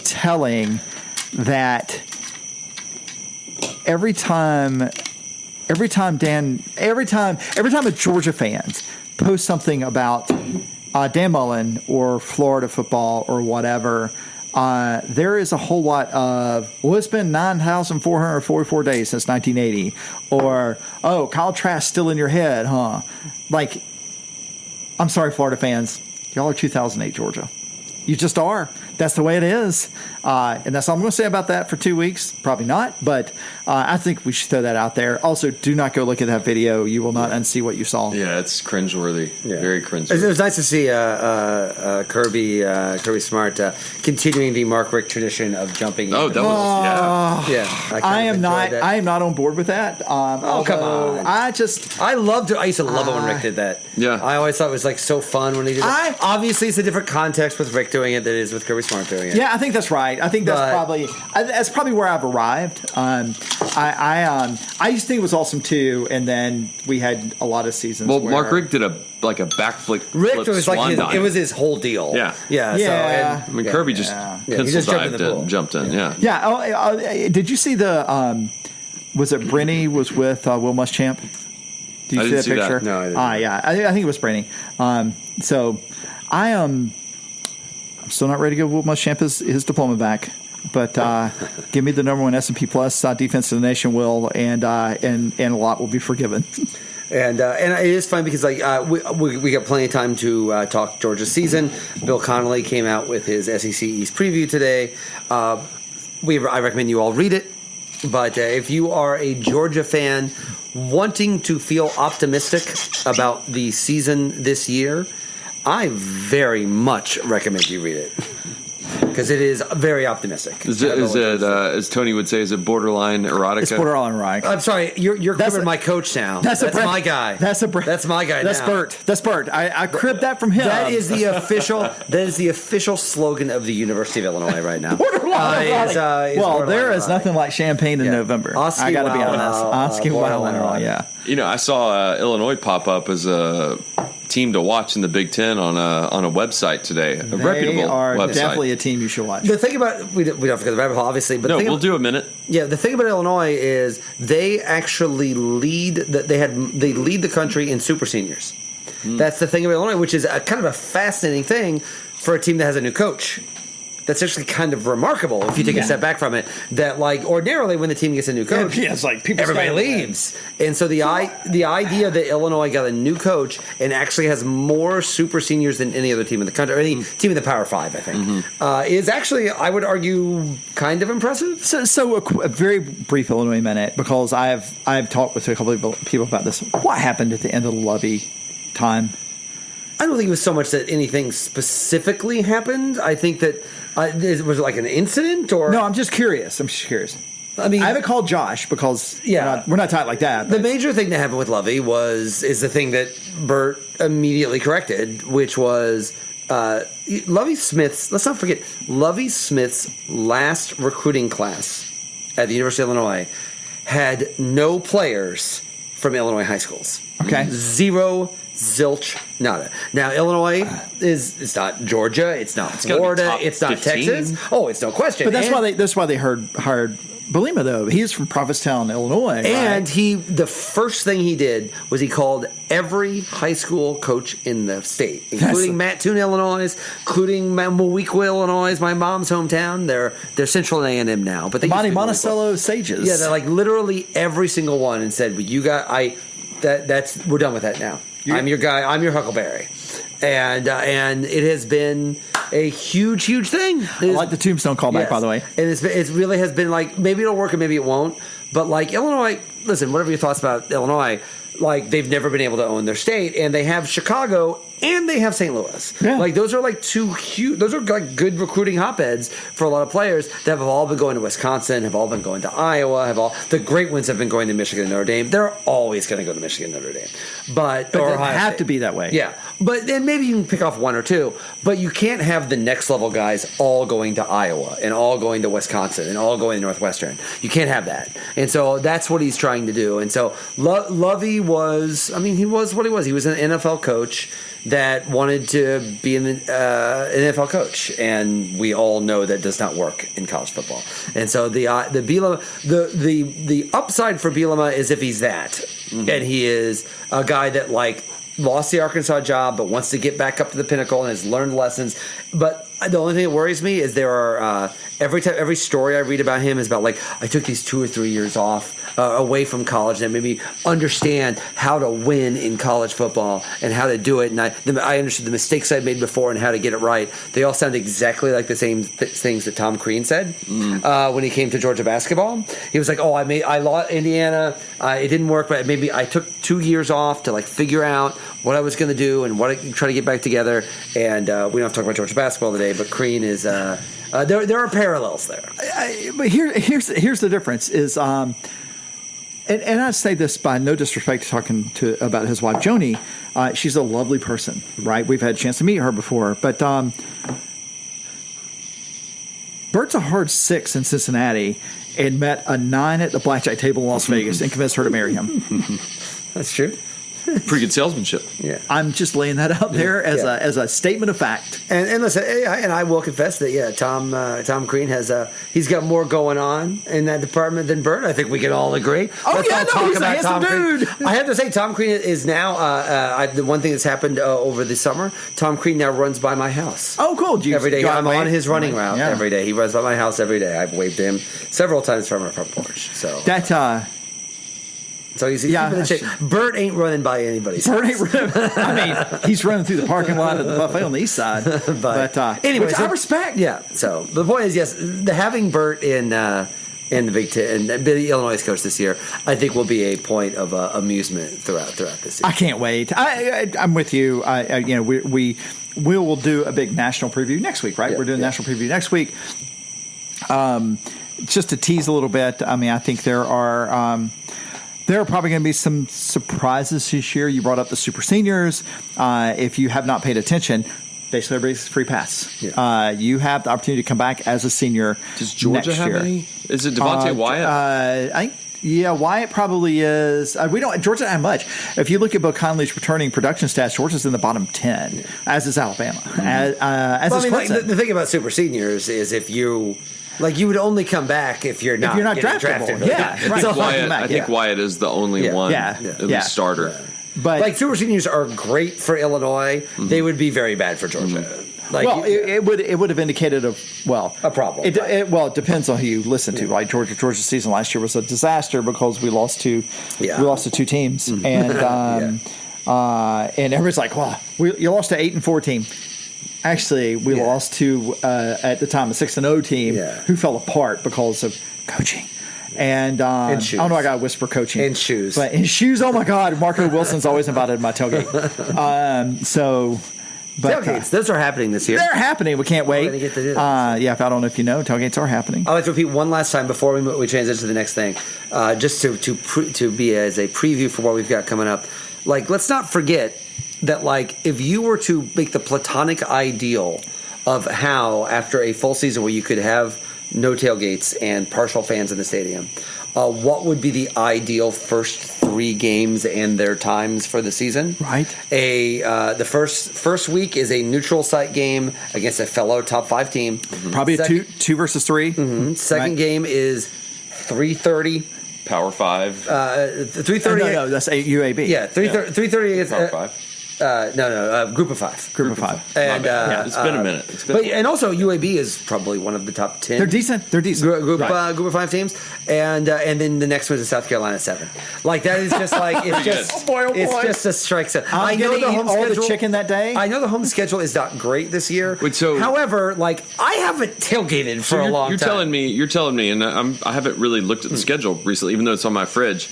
telling that every time a Georgia fan posts something about Dan Mullen or Florida football or whatever, there is a whole lot of, well, it's been 9,444 days since 1980, or, oh, Kyle Trask still in your head, huh? Like, I'm sorry, Florida fans, y'all are 2008 Georgia. You just are. That's the way it is. And that's all I'm going to say about that for 2 weeks. Probably not, but I think we should throw that out there. Also, do not go look at that video. You will not unsee what you saw. Yeah, it's cringeworthy. Yeah. Very cringeworthy. It was nice to see Kirby Smart continuing the Mark Richt tradition of jumping. Oh, that was I am not on board with that. Come on! I used to love it when Rick did that. Yeah, I always thought it was like so fun when he did it. Obviously, it's a different context with Rick doing it than it is with Kirby Smart doing it. Yeah, I think that's right. I think that's probably where I've arrived. I used to think it was awesome too, and then we had a lot of seasons. Well, Mark Richt did a backflip. Rick was like it was his whole deal. Yeah. So, Kirby just pencil dived and jumped in. Yeah. Did you see the? Was it Brenny was with Will Muschamp? Did you see that picture? No, I didn't. Yeah, I think it was Brenny. So I am. I'm still not ready to give Will Muschamp his diploma back, but give me the number one S&P Plus defense in the nation, Will, and a lot will be forgiven. And it is fun because we got plenty of time to talk Georgia's season. Bill Connolly came out with his SEC East preview today. I recommend you all read it. But if you are a Georgia fan wanting to feel optimistic about the season this year, I very much recommend you read it because it is very optimistic. Is it as Tony would say, is it borderline erotica? It's borderline erotica. I'm sorry, you're cribbing my coach now. That's my guy. That's my guy. That's now. That's Bert. I cribbed that from him. That is the official slogan of the University of Illinois right now. There is nothing like champagne in November. I got to be honest. Oski Wow. Yeah. You know, I saw Illinois pop up as a team to watch in the Big Ten on a website today. A reputable website. Definitely a team you should watch. The thing about we don't forget the rabbit hole, obviously, but we'll do a minute. Yeah, the thing about Illinois is they actually lead the country in super seniors. That's the thing about Illinois, which is kind of a fascinating thing for a team that has a new coach. That's actually kind of remarkable if you take a step back from it. That ordinarily when the team gets a new coach, it's like everybody leaves, and so the idea that Illinois got a new coach and actually has more super seniors than any other team in the country, or any team in the Power Five, I think, is actually, I would argue, kind of impressive. So a very brief Illinois minute, because I've talked with a couple of people about this. What happened at the end of the Lovey time? I don't think it was so much that anything specifically happened. I think that was it like an incident, or no? I'm just curious. I mean, I haven't called Josh because we're not tight like that. The major thing that happened with Lovey is the thing that Bert immediately corrected, which was Lovey Smith's. Let's not forget Lovey Smith's last recruiting class at the University of Illinois had no players from Illinois high schools. Okay, zero. Zilch, nada. Now, Illinois it's not Georgia, it's not Florida, it's not 15. Texas. Oh, it's no question. But that's why they hired Belima, though. He's from Provincetown, Illinois. And the first thing he did was he called every high school coach in the state, including Mattoon, Illinois, including Moweaqua, Illinois, my mom's hometown. They're Central A&M now, but they Monticello Sages. Yeah, they're like literally every single one, and said, "But you got we're done with that now. I'm your guy. I'm your Huckleberry," and it has been a huge thing. I like the tombstone callback, by the way. And it really has been like, maybe it'll work and maybe it won't. But Illinois, listen, whatever your thoughts about Illinois, they've never been able to own their state, and they have Chicago and they have St. Louis. Yeah. Like those are like two huge. Those are like good recruiting hotbeds for a lot of players that have all been going to Wisconsin, have all been going to Iowa, the great ones have been going to Michigan and Notre Dame. They're always going to go to Michigan and Notre Dame, but they Ohio have State. to be that way. Yeah, but then maybe you can pick off one or two, but you can't have the next level guys all going to Iowa and all going to Wisconsin and all going to Northwestern. You can't have that, and so that's what he's trying to do. And so Lovey was, he was what he was. He was an NFL coach that wanted to be an NFL coach, and we all know that does not work in college football. And so the upside for Bielema is if he's that, and he is a guy that lost the Arkansas job, but wants to get back up to the pinnacle and has learned lessons. But the only thing that worries me is there are every story I read about him is about I took these 2 or 3 years off away from college and made me understand how to win in college football and how to do it. And I understood the mistakes I'd made before and how to get it right. They all sound exactly like the same things that Tom Crean said when he came to Georgia basketball. He was like, I lost Indiana. It didn't work, but maybe I took 2 years off to figure out what I was going to do and try to get back together. And we don't have to talk about Georgia basketball today, but Crean is there are parallels there. But here's the difference is, and I say this by no disrespect to talking about his wife Joni. She's a lovely person, right? We've had a chance to meet her before, but Bert's a hard 6 in Cincinnati and met a 9 at the blackjack table in Las Vegas and convinced her to marry him. That's true. Pretty good salesmanship. Yeah, I'm just laying that out there as a statement of fact. And listen, and I will confess that Tom Crean he's got more going on in that department than Bert. I think we can all agree. He's a handsome dude. I have to say, Tom Crean is now the one thing that's happened over the summer. Tom Crean now runs by my house. Oh, cool! Every day I'm on his running route. Yeah. Every day he runs by my house every day. I've waved to him several times from our front porch. So that. So he's keeping in shape. Bert ain't running by anybody's house. Ain't running. He's running through the parking lot of the buffet on the east side. but anyway, which I respect. Yeah. So the point is, yes, having Bert in the Big Ten and be the Illinois coach this year, I think will be a point of amusement throughout this season. I can't wait. I'm with you. We will do a big national preview next week, right? Yeah, We're doing a national preview next week. Just to tease a little bit. I think there are probably going to be some surprises this year. You brought up the super seniors. If you have not paid attention, basically everybody's free pass. Yeah. You have the opportunity to come back as a senior. Does Georgia next have year. any? Is it Devontae Wyatt? I think. Yeah, Wyatt probably is. Georgia doesn't have much. If you look at Bill Conley's returning production stats, Georgia's in the bottom 10, as is Alabama. The thing about super seniors is if you. You would only come back if you're not draftable. Yeah, right. I think Wyatt is the only one, at least starter. Yeah. But super seniors are great for Illinois. Mm-hmm. They would be very bad for Georgia. Mm-hmm. It would have indicated a problem. It depends on who you listen to. Right, Georgia's season last year was a disaster because we lost to 2 teams, mm-hmm. and everybody's like, "Wow, you lost to 8-4 team." Actually, we lost to, at the time, a 6-0 team who fell apart because of coaching. And shoes. I know I got to whisper coaching. And shoes. But in shoes, oh, my God. Marco Wilson's always invited to my tailgate. Tailgates, those are happening this year. They're happening. We can't wait. Get to do I don't know if you know, tailgates are happening. I'd like to repeat one last time before we transition to the next thing, just to be as a preview for what we've got coming up. Let's not forget that if you were to make the platonic ideal of how after a full season where you could have no tailgates and partial fans in the stadium, what would be the ideal first 3 games and their times for the season? Right. The first week is a neutral site game against a fellow top 5 team. Mm-hmm. Probably a 2 versus 3. Mm-hmm. Second game is 3:30. Power 5. 3:30. No, that's UAB. Yeah, 3:30 against Power 5. Group of 5. Group of 5. And it's been a minute. And also UAB is probably one of the top 10. They're decent. Group of 5 teams, and then the next one is South Carolina 7. That is just it's just a strike zone. I know the chicken that day. I know the home schedule is not great this year. So, however, I haven't tailgated for a long time. You're telling me, and I haven't really looked at the schedule recently, even though it's on my fridge.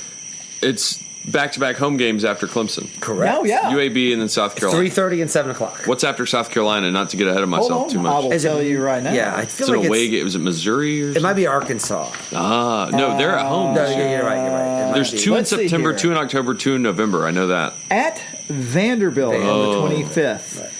It's back-to-back home games after Clemson. Correct. Oh, yeah. UAB and then South Carolina. 3:30 and 7 o'clock. What's after South Carolina? Not to get ahead of myself too I much. will tell you right now. Yeah, I It's feel an like away game. Was it Missouri or it something? might be Arkansas. No, they're at home. No, you're right. It might There's be. 2 in Let's see September, here. 2 in October, 2 in November. I know that. At Vanderbilt on the 25th.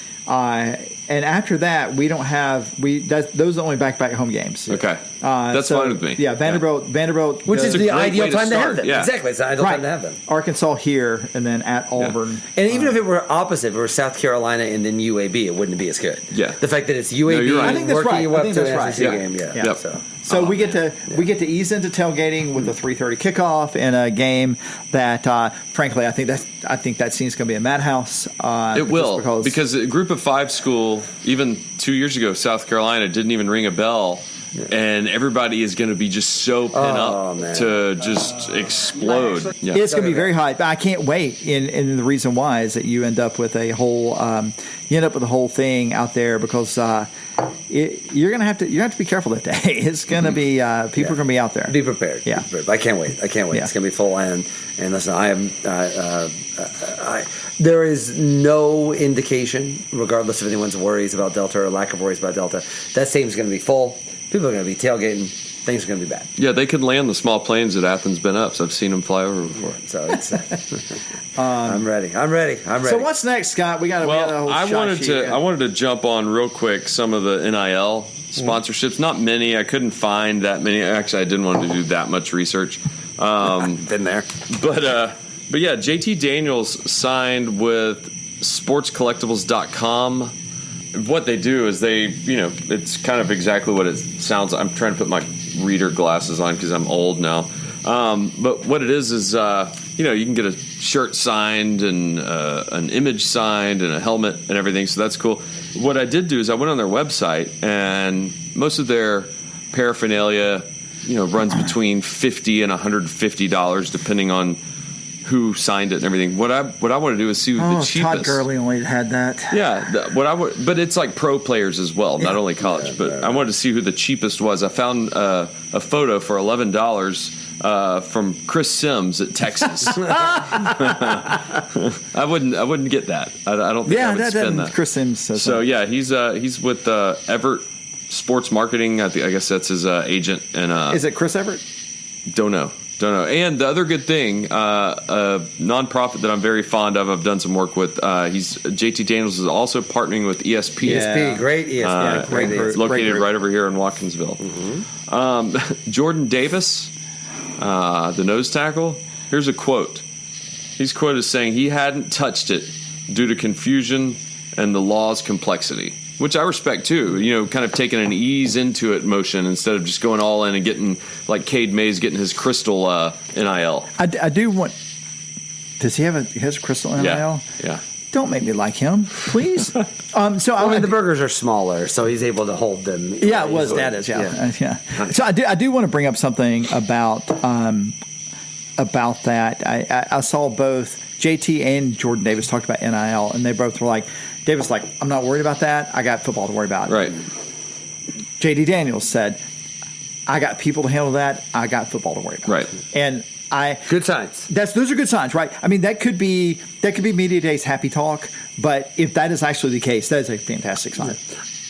And after that, we don't have those are the only back-to-back home games. Okay, that's fine with me. Yeah, Vanderbilt, Which is a the great ideal way to time to have start, them. yeah. Exactly, it's the ideal time to have them. Arkansas here, and then at Auburn. And even if it were opposite, if it were South Carolina and then UAB, it wouldn't be as good. Yeah. The fact that it's UAB, you're right. I think that's working right. you I up think to that's an right. SEC game. Yeah. Yeah. Yep. So we get to ease into tailgating with a 3:30 kickoff in a game that, frankly, I think that scene's going to be a madhouse. It will because a group of 5 school, even 2 years ago, South Carolina didn't even ring a bell. Yeah. And everybody is going to be just so pent up to just explode. Yeah. It's going to be very high. But I can't wait. And the reason why is that you end up with a whole thing out there because you're going to have to be careful that day. It's going to be people are going to be out there. Be prepared. Yeah, I can't wait. Yeah. It's going to be full and listen. There is no indication, regardless of anyone's worries about Delta or lack of worries about Delta, that stadium's going to be full. People are going to be tailgating. Things are going to be bad. Yeah, they could land the small planes at Athens Been Up. So I've seen them fly over before. So it's. I'm ready. So what's next, Scott? We got a whole I wanted to jump on real quick some of the NIL sponsorships. Not many. I couldn't find that many. Actually, I didn't want to do that much research. Been there, but yeah, JT Daniels signed with sportscollectibles.com. What they do is it's kind of exactly what it sounds like. I'm trying to put my reader glasses on because I'm old now. But what it is you can get a shirt signed and an image signed and a helmet and everything. So that's cool. What I did do is I went on their website and most of their paraphernalia, runs between $50 and $150 depending on who signed it and everything. What I want to do is see the cheapest. Todd Gurley only had that. Yeah, but it's like pro players as well, not only college. But I wanted to see who the cheapest was. I found a photo for $11 from Chris Sims at Texas. I wouldn't get that. I don't think I would spend that. Chris Sims. So yeah, he's with Everett Sports Marketing. I guess that's his agent. And is it Chris Everett? Don't know. And the other good thing, a nonprofit that I'm very fond of, I've done some work with. JT Daniels is also partnering with ESP. ESP, great ESP, great group. It's located right over here in Watkinsville. Mm-hmm. Jordan Davis, the nose tackle. Here's a quote. He's quoted as saying he hadn't touched it due to confusion and the law's complexity. Which I respect too, kind of taking an ease into it motion instead of just going all in and getting like Cade Mays getting his crystal NIL. I do want. Does he have his crystal NIL? Yeah. Don't make me like him, please. So the burgers are smaller, so he's able to hold them. Yeah, well, his dad is. Yeah. So I do want to bring up something about that. I saw both JT and Jordan Davis talked about NIL, and they both were like. Davis like, I'm not worried about that. I got football to worry about. Right. JD Daniels said, I got people to handle that. I got football to worry about. Right. And good signs. Those are good signs, right? I mean, that could be Media Day's happy talk, but if that is actually the case, that is a fantastic sign.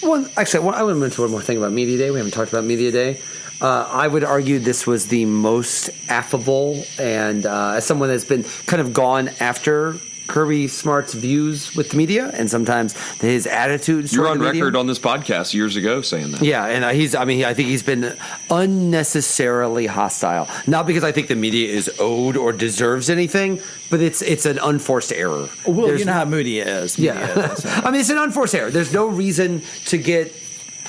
Well, actually, I want to mention one more thing about Media Day. We haven't talked about Media Day. I would argue this was the most affable, and as someone that's been kind of gone after Kirby Smart's views with the media and sometimes his attitudes. You're on record on this podcast years ago saying that. Yeah, and I think he's been unnecessarily hostile. Not because I think the media is owed or deserves anything, but it's an unforced error. Well, you know how media is. I mean, it's an unforced error. There's no reason to get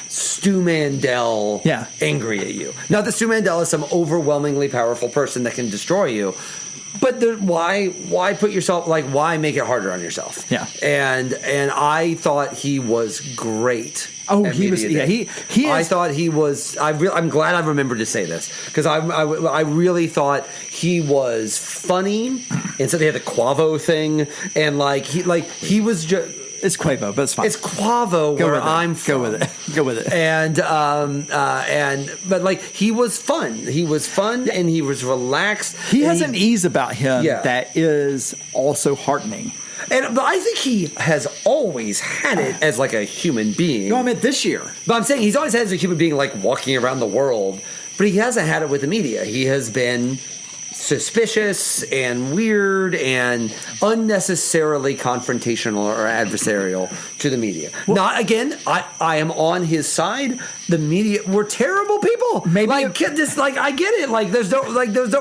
Stu Mandel angry at you. Not that Stu Mandel is some overwhelmingly powerful person that can destroy you. But why put yourself, why make it harder on yourself? Yeah. And I thought he was great. Oh, he was. Yeah, he is. I thought he was. I'm glad I remembered to say this because I really thought he was funny. And so they had the Quavo thing, and he was just. It's Quavo, but it's fine. It's Quavo where I'm from. Go with it. And but like he was fun. He was fun and he was relaxed. He has an ease about him Yeah. that is also heartening. But I think he has always had it as like a human being. No, I meant this year. But I'm saying he's always had it as a human being, like walking around the world. But he hasn't had it with the media. He has been suspicious and weird and unnecessarily confrontational or adversarial to the media. Not again. I am on his side. The media we're terrible people. Maybe like just like I get it. Like there's no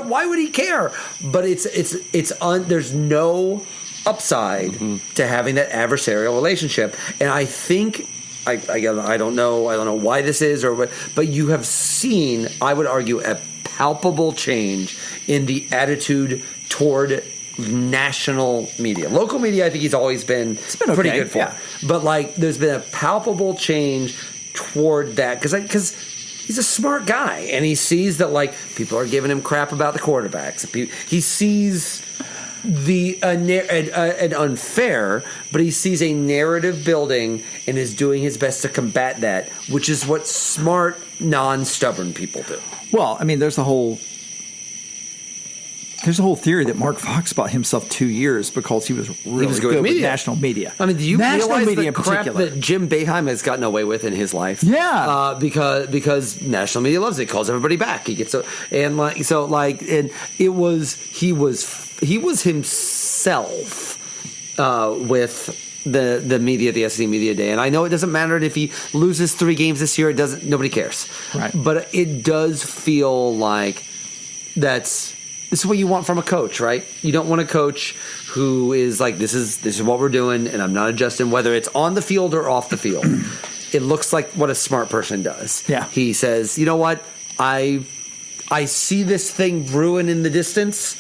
why would he care? But there's no upside to having that adversarial relationship, and I think. I don't know why this is or what, but you have seen, I would argue, a palpable change in the attitude toward national media. Local media, I think he's always been pretty good for. Yeah. But like, there's been a palpable change toward that because he's a smart guy and he sees that like people are giving him crap about the quarterbacks. He sees an unfair, but he sees a narrative building and is doing his best to combat that, which is what smart, non-stubborn people do. Well, I mean, there's a whole theory that Mark Fox bought himself 2 years because he was really good with national media. I mean, do you national realize media the crap that Jim Boeheim has gotten away with in his life? Yeah, because national media loves it, calls everybody back. He gets he was himself with the media, the SEC media day, and I know it doesn't matter if he loses 3 games this year. It doesn't. Nobody cares. Right. But it does feel like this is what you want from a coach, right? You don't want a coach who is like, this is what we're doing, and I'm not adjusting whether it's on the field or off the field. It looks like what a smart person does. Yeah. He says, you know what, I see this thing brewing in the distance.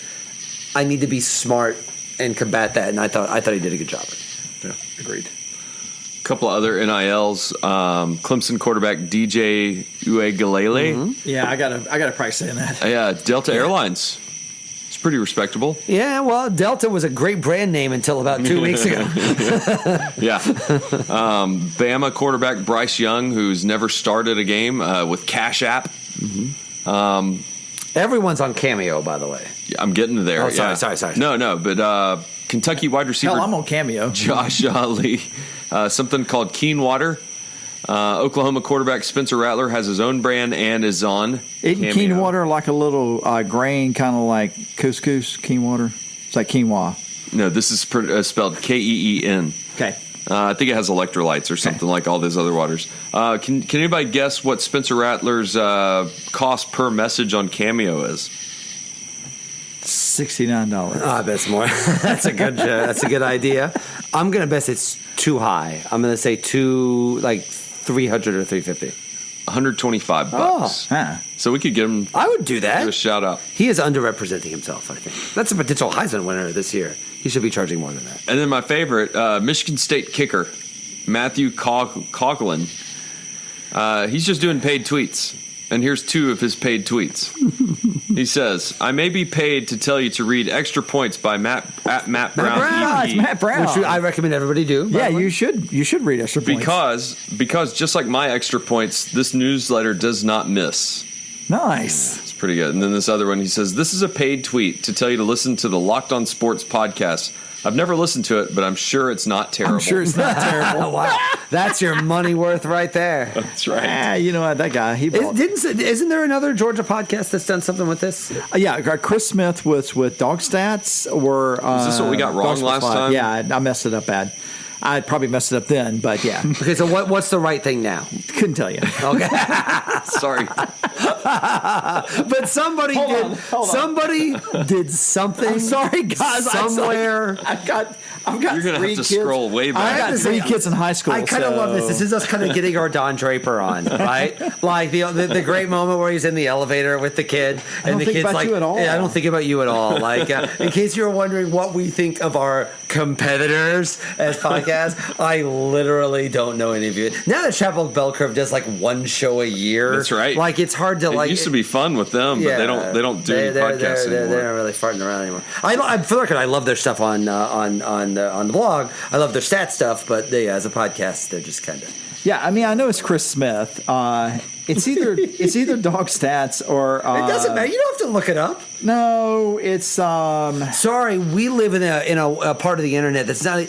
I need to be smart and combat that, and I thought he did a good job. Yeah, agreed. A couple of other NILs. Clemson quarterback DJ Uiagalelei. Mm-hmm. Yeah, I gotta probably say that. Yeah, Delta Airlines. It's pretty respectable. Yeah, well, Delta was a great brand name until about 2 weeks ago. Yeah. Bama quarterback Bryce Young, who's never started a game with Cash App. Mm-hmm. Everyone's on Cameo, by the way. Yeah, I'm getting there. Oh, sorry. No, but Kentucky wide receiver. Hell, I'm on Cameo. Josh Ali. Something called Keen Water. Oklahoma quarterback Spencer Rattler has his own brand and is on Isn't Cameo. Keen Water like a little grain, kind of like couscous? Keen Water? It's like quinoa. No, this is spelled Keen. Okay. I think it has electrolytes or something like all those other waters. Can anybody guess what Spencer Rattler's cost per message on Cameo is? $69. I bet it's more. That's a good idea. I'm gonna guess it's too high. I'm gonna say like 300 or 350. $125. Huh. So we could give him. I would do that. Give a shout out. He is underrepresenting himself. I think that's a potential Heisman winner this year. He should be charging more than that. And then my favorite, Michigan State kicker Matthew Coughlin. He's just doing paid tweets. And here's 2 of his paid tweets. He says, I may be paid to tell you to read Extra Points by Matt Brown. It's Matt Brown. Which I recommend everybody do. Yeah, you should. You should read Extra Points. Because just like my Extra Points, this newsletter does not miss. Nice. It's pretty good. And then this other one, he says, this is a paid tweet to tell you to listen to the Locked On Sports podcast. I've never listened to it, but I'm sure it's not terrible. I'm sure it's not terrible. Wow. That's your money worth right there. That's right. You know what? That guy, isn't there another Georgia podcast that's done something with this? Yeah, Chris Smith was with Dog Stats. Is this what we got wrong last time? Yeah, I messed it up bad. I probably messed it up then, but yeah. Okay, so what's the right thing now? Couldn't tell you. Okay. Sorry. But somebody did something. I'm sorry, guys. Somewhere. I've got You're going to have to scroll way back. I got 3 kids in high school. I kind of love this. This is us kind of getting our Don Draper on, right? Like the great moment where he's in the elevator with the kid, and the kid's like, I don't think about you at all. Like, in case you were wondering what we think of our competitors as podcast podcast. I literally don't know any of you. Now that Chapel Bell Curve does like one show a year. That's right. Like it's hard to It used to be fun with them, but they don't do any podcasts anymore. They're not really farting around anymore. For the record, I love their stuff on the blog. I love their stat stuff, but as a podcast, they're just kind of. Yeah, I mean, I know it's Chris Smith. It's either Dog Stats or it doesn't matter. You don't have to look it up. No, it's Sorry, we live in a part of the internet that's not.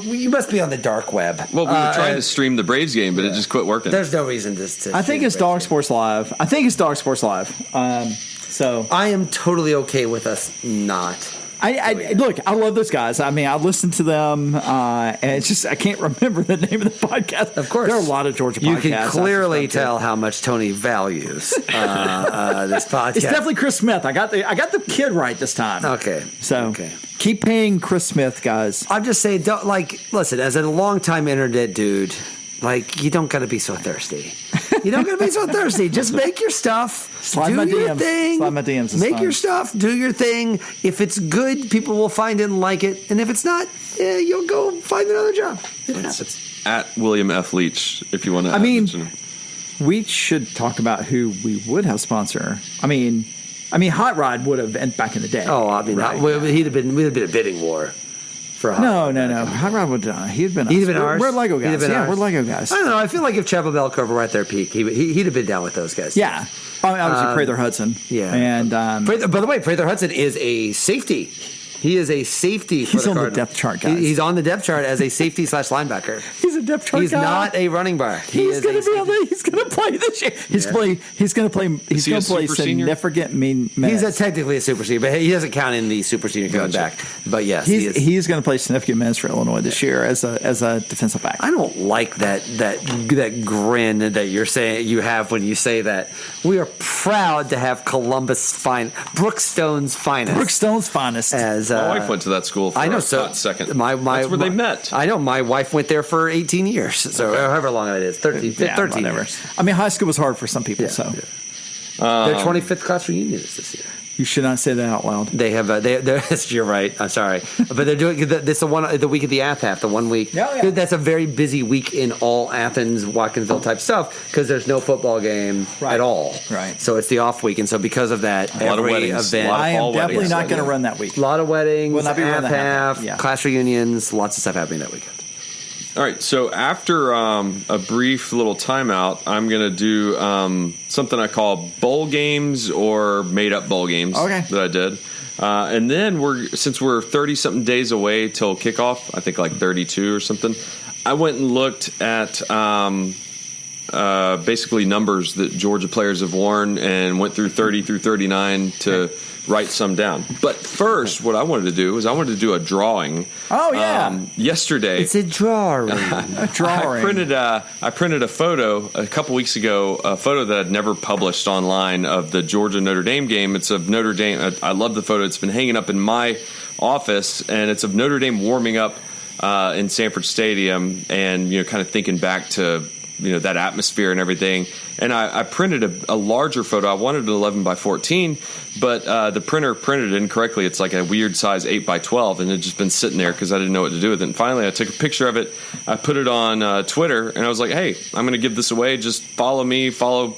You must be on the dark web. Well, we were trying to stream the Braves game, but it just quit working. There's no reason to I think it's Dog Sports Live. So I am totally okay with us not. Look, I love those guys. I mean, I listen to them, and it's just I can't remember the name of the podcast. Of course, there are a lot of Georgia podcasts. You can clearly tell how much Tony values this podcast. It's definitely Chris Smith. I got the kid right this time. Okay, so keep paying Chris Smith, guys. I'm just saying, listen, as a longtime internet dude. Like, you don't got to be so thirsty. You don't got to be so thirsty. Just make your stuff. Slide my your DMs. thing. Slide my DMs. Make your stuff. Do your thing. If it's good, people will find it and like it. And if it's not, you'll go find another job. It happens. At William F. Leach, if you want to. I mean, we should talk about who we would have sponsor. I mean, Hot Rod would have been back in the day. Oh, I mean, we'd have been a bidding war. No. Hot Rod would. He'd been ours. We're Lego guys. Yeah, we're Lego guys. I don't know. I feel like if Chapel Bell Curve were at their peak, he'd have been down with those guys. Yeah. Obviously, Prather Hudson. Yeah. And by the way, Prather Hudson is a safety. He is a safety for the Cardinals. He's on the depth chart, guys. He's on the depth chart as a safety / linebacker. He's a depth chart guy. He's not a running back. He's going to play this year. He's going to play significant minutes. He's technically a super senior, but he doesn't count in the super senior coming back. But yes, he's going to play significant minutes for Illinois this year as a defensive back. I don't like that grin that you're saying you have when you say that. We are proud to have Brookstone's finest. As my wife went to that school for a hot second. That's where they met. I know. My wife went there for 18 years. So however long it is, 13 years. I mean, high school was hard for some people. Their 25th class reunion is this year. You should not say that out loud. They have. You're right. I'm sorry, but they're doing this the week of the ATHAF, the 1 week. Yeah. That's a very busy week in all Athens, Watkinsville type stuff because there's no football game at all. Right. So it's the off week, and so because of that, a lot of weddings. Event. I am definitely not going to run that week. A lot of weddings, ATHAF, class reunions, lots of stuff happening that weekend. All right, so after a brief little timeout, I'm going to do something I call bowl games or made-up bowl games that I did. And then since we're 30-something days away till kickoff, I think like 32 or something, I went and looked at basically numbers that Georgia players have worn and went through 30 through 39 to write some down. But first, what I wanted to do was do a drawing. Oh, yeah. Yesterday. It's a drawing. A drawing. I printed a photo a couple weeks ago, a photo that I'd never published online of the Georgia-Notre Dame game. It's of Notre Dame. I love the photo. It's been hanging up in my office, and it's of Notre Dame warming up in Sanford Stadium and, kind of thinking back to that atmosphere and everything. And I printed a larger photo. I wanted an 11 by 14, but the printer printed it incorrectly. It's like a weird size 8 by 12, and it had just been sitting there because I didn't know what to do with it. And finally, I took a picture of it. I put it on Twitter, and I was like, hey, I'm going to give this away. Just follow me, follow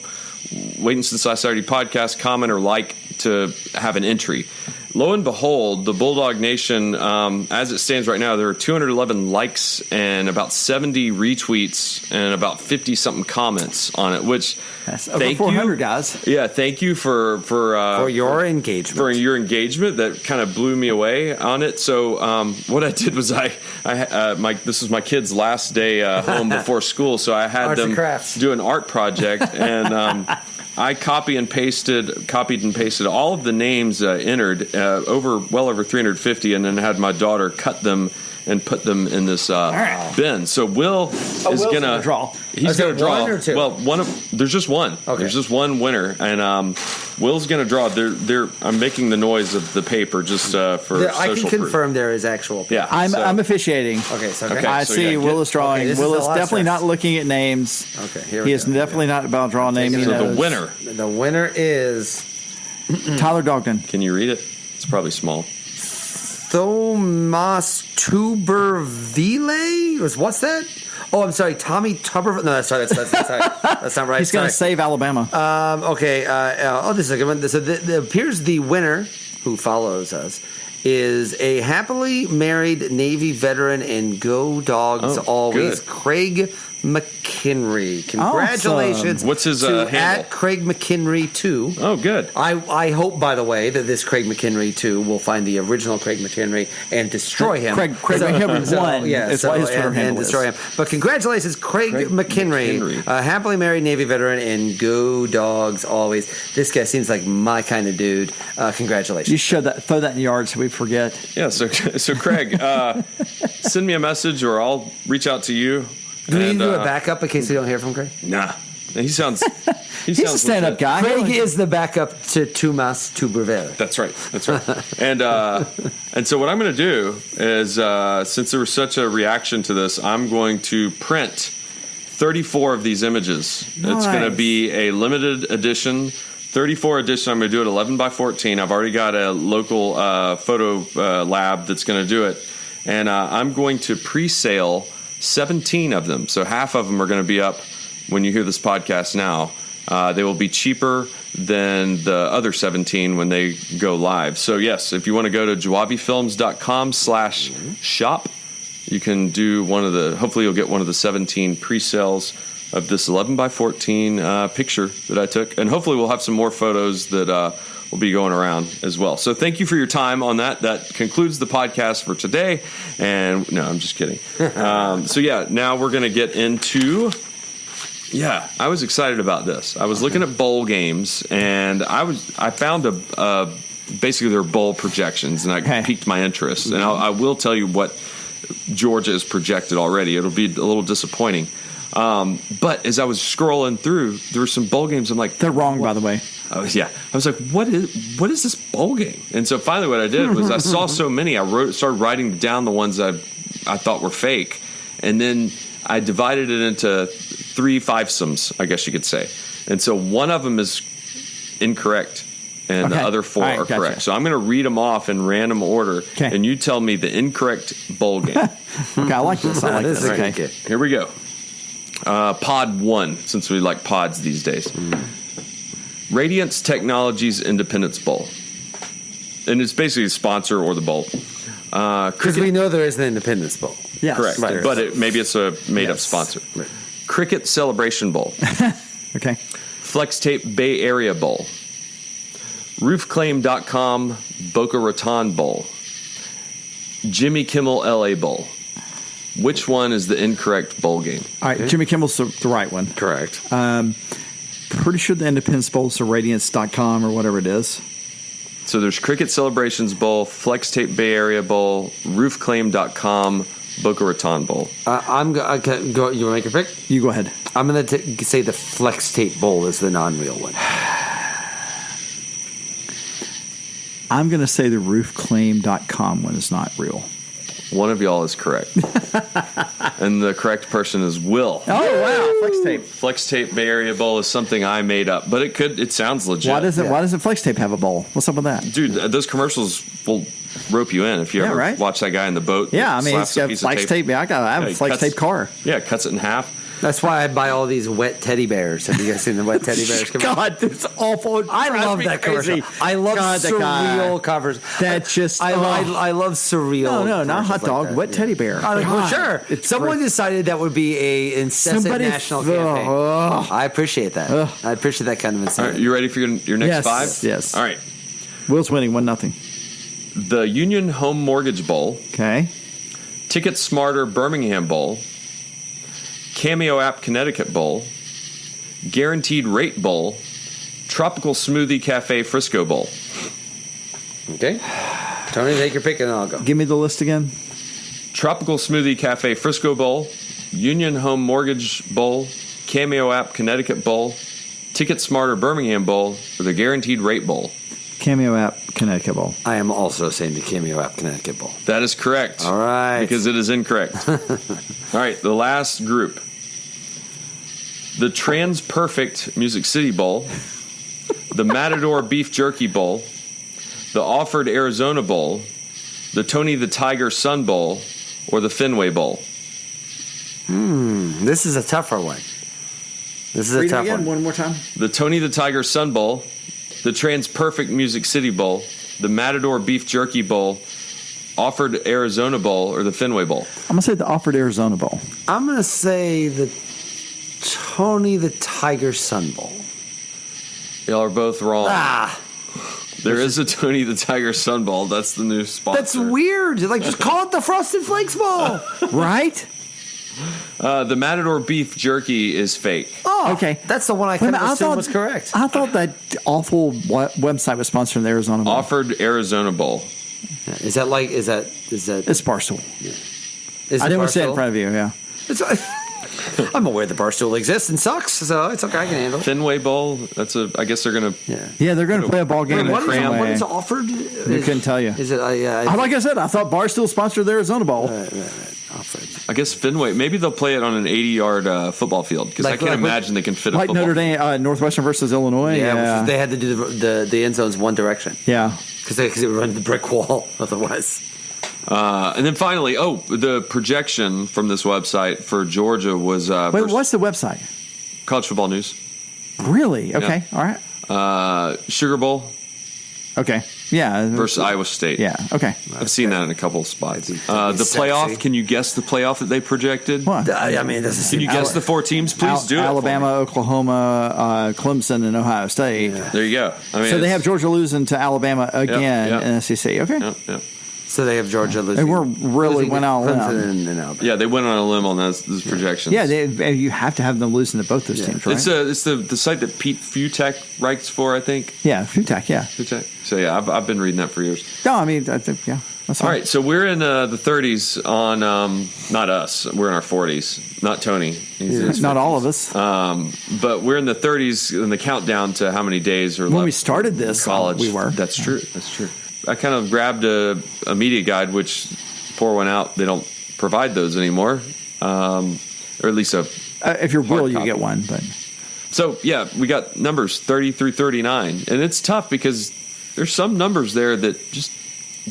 Waiting Since Last Saturday podcast, comment or like to have an entry. Lo and behold, the Bulldog Nation, as it stands right now, there are 211 likes and about 70 retweets and about 50-something comments on it, which that's over 400, guys. Yeah, thank you for your engagement. For your engagement. That kind of blew me away on it. So what I did was this was my kid's last day home before school, so I had them do an art project, and I copied and pasted all of the names entered, well over 350, and then had my daughter cut them and put them in this bin. So Will is gonna draw. He's gonna draw. One or two? Well, there's just one. Okay. There's just one winner, and Will's gonna draw. I'm making the noise of the paper just for social I can confirm proof. there is actual paper. Yeah, I'm officiating. Okay, so I see Will is drawing. Okay, Will is definitely not looking at names. Okay, here we He is definitely not about drawing names. So the winner. The winner is Tyler Dogden. Can you read it? It's probably small. Thomas Tuberville? What's that? Oh, I'm sorry, Tommy Tuberville. No, that's sorry. That's not right. He's going to save Alabama. Okay. This is a good one. So it appears the winner, who follows us, is a happily married Navy veteran and Go Dogs Always, good. Craig McHenry. Congratulations. Awesome. What's his to handle? At Craig McHenry 2. Oh, good. I hope, by the way, that this Craig McHenry 2 will find the original Craig McHenry and destroy him. Craig McHenry 1 is what his Twitter handle is. Destroy him. But congratulations, Craig McHenry. Happily married Navy veteran and Go Dogs Always. This guy seems like my kind of dude. Congratulations. You should throw that in the yard so we forget. Yeah, so Craig, send me a message or I'll reach out to you. Do we need to do a backup in case we don't hear from Craig? Nah. He sounds... He's a stand-up guy. Craig is the backup to Thomas Tuberville. That's right. And so what I'm going to do is, since there was such a reaction to this, I'm going to print 34 of these images. Nice. It's going to be a limited edition, 34 edition. I'm going to do it 11 by 14. I've already got a local photo lab that's going to do it. And I'm going to pre-sale 17 of them. So half of them are going to be up when you hear this podcast now. They will be cheaper than the other 17 when they go live. So, yes, if you want to go to jawavifilms.com/shop, you can do hopefully you'll get one of the 17 pre-sales of this 11 by 14 picture that I took. And hopefully we'll have some more photos that will be going around as well. So thank you for your time on that. That concludes the podcast for today. And no, I'm just kidding. Now we're going to get into... Yeah, I was excited about this. I was looking at bowl games, and I found basically their bowl projections, and I piqued my interest. And I will tell you what Georgia is projected already. It'll be a little disappointing. But as I was scrolling through, there were some bowl games. I'm like, they're wrong, by the way. Oh yeah, I was like, what is this bowl game? And so finally, what I did was I saw so many. I started writing down the ones I thought were fake, and then I divided it into 3 fivesomes, I guess you could say. And so one of them is incorrect, and the other 4 are correct. So I'm going to read them off in random order, and you tell me the incorrect bowl game. Okay, I like this. This is okay. good. Here we go. Pod 1, since we like pods these days. Radiance Technologies Independence Bowl. And it's basically a sponsor or the bowl. Because we know there is an Independence Bowl. Yes. Correct. Right. But maybe it's a made-up sponsor. Right. Cricket Celebration Bowl. Okay. Flex Tape Bay Area Bowl. Roofclaim.com Boca Raton Bowl. Jimmy Kimmel LA Bowl. Which one is the incorrect bowl game? All right, Jimmy Kimmel's the right one. Correct. Pretty sure the Independence Bowl's the Radiance.com or whatever it is. So there's Cricket Celebrations Bowl, Flex Tape Bay Area Bowl, Roofclaim.com, Boca Raton Bowl. You want to make your pick? You go ahead. I'm going to say the Flex Tape Bowl is the non-real one. I'm going to say the Roofclaim.com one is not real. One of y'all is correct. And the correct person is Will. Oh, wow. Flex Tape. Flex Tape Bay Area Bowl is something I made up, but it sounds legit. Why doesn't Flex Tape have a bowl? What's up with that? Dude, those commercials will rope you in if you ever watch that guy in the boat. Yeah, I mean, slaps it's got a piece of Flex Tape. I have a Flex Tape car. Yeah, cuts it in half. That's why I buy all these wet teddy bears. Have you guys seen the wet teddy bears? God, that's awful. I love that commercial. I love surreal covers. That's just... I love surreal. No, not hot dog. Like wet teddy bear. Well, sure. Someone decided that would be a incessant national campaign. I appreciate that. I appreciate that kind of insanity. All right, you ready for your next 5? Yes. All right. Will's winning 1-0. The Union Home Mortgage Bowl. Okay. Ticket Smarter Birmingham Bowl. Cameo App Connecticut Bowl, Guaranteed Rate Bowl, Tropical Smoothie Cafe Frisco Bowl. Okay. Tony, take your pick and then I'll go. Give me the list again. Tropical Smoothie Cafe Frisco Bowl, Union Home Mortgage Bowl, Cameo App Connecticut Bowl, Ticket Smarter Birmingham Bowl, or the Guaranteed Rate Bowl. Cameo App Connecticut Bowl. I am also saying the Cameo App Connecticut Bowl. That is correct. All right. Because it is incorrect. All right, the last group. The Trans Perfect Music City Bowl, the Matador Beef Jerky Bowl, the Offered Arizona Bowl, the Tony the Tiger Sun Bowl, or the Fenway Bowl? This is a tougher one. This is a tough one. One more time. The Tony the Tiger Sun Bowl, the Trans Perfect Music City Bowl, the Matador Beef Jerky Bowl, Offered Arizona Bowl, or the Fenway Bowl? I'm going to say the Offered Arizona Bowl. I'm going to say the Tony the Tiger Sun Bowl. Y'all are both wrong. Ah, There is a Tony the Tiger Sun Bowl. That's the new sponsor. that's weird. Like, just call it the Frosted Flakes Bowl. Right? The Matador Beef Jerky is fake. Oh, Okay. That's the one I kind of assumed was correct. I thought that awful website was sponsoring the Arizona Bowl. Offered Arizona Bowl. Is that It's Barstool. is I it didn't want to say it in Barstool? front of you, yeah. I'm aware the Barstool exists and sucks, so it's okay. I can handle it. Fenway Bowl. I guess they're gonna. Yeah. Yeah, they're going to play a ball game. What in is Fenway. offered? I couldn't tell you. Is it? Like I said, I thought Barstool sponsored the Arizona Bowl. Offered. I guess Fenway. Maybe they'll play it on an 80-yard football field because I can't imagine they can fit a Like football. Notre Dame, Northwestern versus Illinois. Yeah, they had to do the end zones one direction Yeah. because they would run the brick wall otherwise. And then finally, the projection from this website for Georgia was Wait, what's the website? College Football News. Really? Okay. All right. Sugar Bowl Okay. Yeah. versus Iowa State. Yeah. Okay. I've seen that in a couple of spots. That'd The be sexy. playoff. Can you guess the playoff that they projected? What? I mean, this is Can you guess the four teams? Please do it. Alabama, Oklahoma, Clemson, and Ohio State. There you go. I mean, So they have Georgia losing to Alabama again yeah. in the SEC. Okay. Yeah. So they have Georgia losing. And we're really losing went to all in. Clemson and Alabama. Yeah, they went on a limb on those projections. Yeah, you have to have them losing to both those teams, right? It's the site that Pete Futek writes for, I think. Yeah, FUTAC, yeah. Futek. So yeah, I've been reading that for years. No, I mean, I think, yeah. That's All right, so we're in the 30s on not us. We're in our 40s. Not Tony. He's in his Not 50s. all of us. But we're in the 30s in the countdown to how many days are left. When we started this, college. we were. That's true. That's true. I kind of grabbed a media guide, which pour one out. They don't provide those anymore, or at least a. If you're Will, you copy. get one. But So yeah, we got numbers 30 through 39, and it's tough because there's some numbers there that just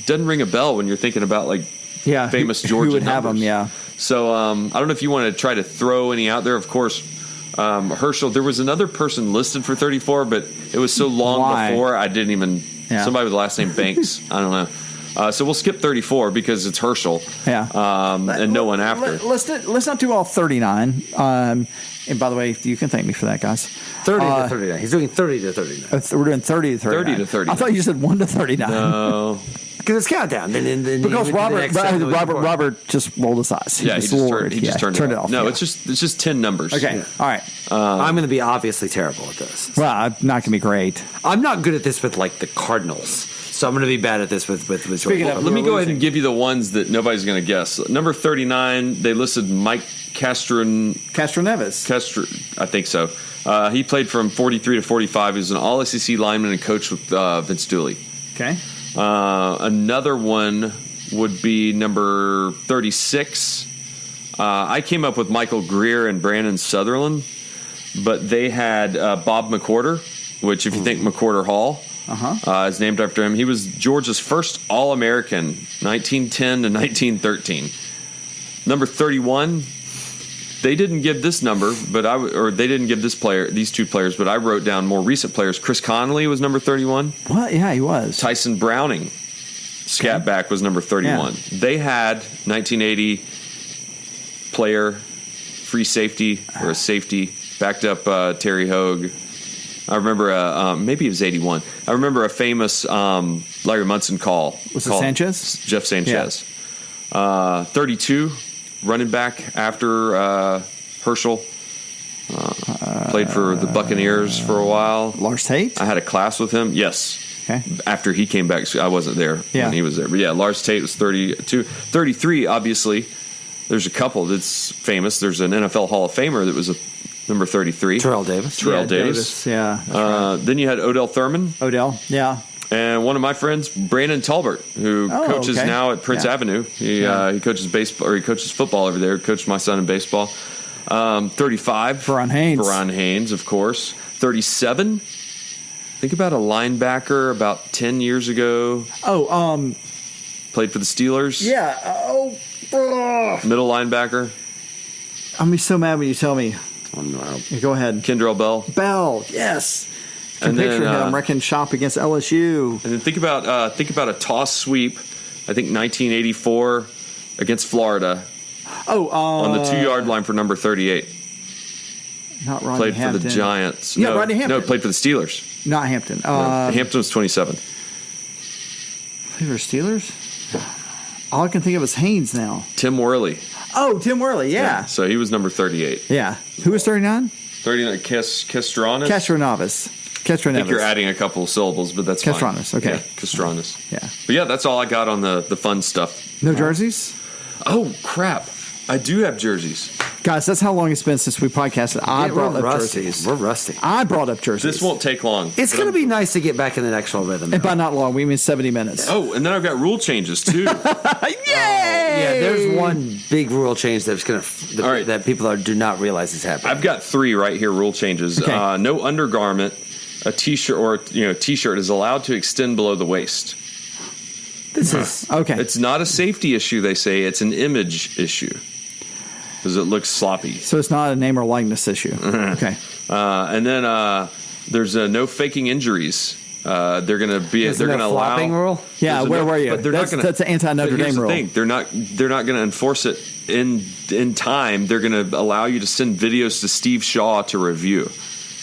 doesn't ring a bell when you're thinking about like yeah, famous who Georgia would have numbers. them? Yeah. So I don't know if you want to try to throw any out there. Of course, Herschel. There was another person listed for 34, but it was so long Why? before I didn't even. Yeah. Somebody with the last name Banks. I don't know. So we'll skip 34 because it's Herschel. Yeah. And no one after. Let's not do all 39. And by the way, you can thank me for that, guys. 30 to 39. He's doing 30 to 39. We're doing 30 to 39. 30 to 39. I thought you said 1 to 39. No. Because it's countdown. Then Because you went to the next seven the week before. Robert just rolled his eyes. Yeah, he just turned it off. No, yeah. it's just 10 numbers. Okay. Yeah. All right. I'm going to be obviously terrible at this. Well, I'm not going to be great. I'm not good at this with like the Cardinals, so I'm going to be bad at this with. Speaking of- Let me go ahead and give you the ones that nobody's going to guess. Number 39, they listed Mike Castro Neves. I think so. He played from 43 to 45. He was an All-SEC lineman and coach with Vince Dooley. Okay. Another one would be number 36. I came up with Michael Greer and Brandon Sutherland, but they had Bob McWhorter, which if you think McWhorter Hall is named after him. He was Georgia's first All-American, 1910 to 1913. Number 31. They didn't give this number, they didn't give these two players, but I wrote down more recent players. Chris Connolly was number 31. What? Yeah, he was. Tyson Browning, scat back, was number 31. Yeah. They had 1980 player, free safety or a safety, backed up Terry Hogue. I remember maybe it was 81. I remember a famous Larry Munson call. Was it Sanchez? Jeff Sanchez. 32. Running back after Herschel. Played for the Buccaneers for a while. Lars Tate? I had a class with him. Yes. Okay. After he came back. I wasn't there when he was there. But yeah, Lars Tate was 32. 33, obviously. There's a couple that's famous. There's an NFL Hall of Famer that was a number 33. Terrell Davis. Davis. Yeah. That's right. Then you had Odell Thurman. Odell. Yeah. And one of my friends, Brandon Talbert, who coaches okay. now at Prince Avenue. He coaches baseball, or he coaches football over there. Coached my son in baseball. 35. Veron Haynes, of course. 37. Think about a linebacker about 10 years ago. Played for the Steelers. Yeah. Middle linebacker. I'm gonna be so mad when you tell me. Oh, no. Yeah, go ahead. Kendrell Bell. Bell. Yes. I can And picture then, him wrecking shop against LSU. And then think about a toss sweep. I think 1984 against Florida on the 2-yard line for number 38. Not Rodney Played Hampton. for the Giants. Yeah, Rodney Hampton. No, played for the Steelers. Not Hampton. Hampton was 27. Played for Steelers? All I can think of is Haynes now. Tim Worley. Oh, Tim Worley, yeah. So he was number 38. Yeah. Who was 39? 39, Castronis. Castroneves. I think you're adding a couple of syllables, but that's fine. Castronis, okay. Yeah, Castronis. Yeah. But yeah, that's all I got on the fun stuff. No jerseys? Oh, crap. I do have jerseys. Guys, that's how long it's been since we podcasted. I brought up jerseys. We're rusty. I brought up jerseys. This won't take long. It's going to be nice to get back in the actual rhythm. And by not long, we mean 70 minutes. Oh, and then I've got rule changes, too. Yay! Yeah, there's one big rule change that's going to All right. that people do not realize is happening. I've got 3 right here, rule changes. Okay. No undergarment, a T-shirt or T-shirt is allowed to extend below the waist. This is Okay. It's not a safety issue, they say. It's an image issue because it looks sloppy. So it's not a name or likeness issue. Okay. And then there's no faking injuries. They're going to be. Isn't They're that going to allow. flopping rule? Yeah, There's where were you? But they're not gonna, That's an anti-Notre here's Dame the rule. thing. They're not going to enforce it in time. They're going to allow you to send videos to Steve Shaw to review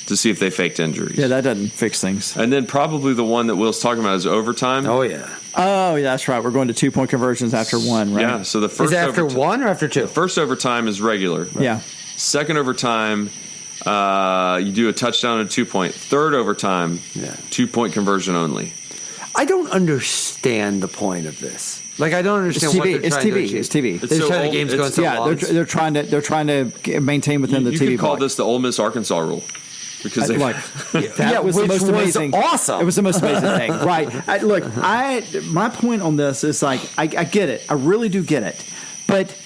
to see if they faked injuries. Yeah, that doesn't fix things. And then probably the one that Will's talking about is overtime. Oh yeah. Oh, yeah, that's right. We're going to 2-point conversions after one, right? Yeah. So the first Is it after one or after two? First overtime is regular. Yeah. Second overtime, you do a touchdown and 2-point. Third overtime, 2-point conversion only. I don't understand the point of this. Like, I don't It's understand what TV. they're trying to achieve. It's TV. It's They're so trying old, the game's going so Yeah, long. they're trying to maintain within the You TV could call block. this the Ole Miss Arkansas rule because they It was the which most was amazing. awesome. It was the most amazing thing, right? My point on this is like I get it. I really do get it, but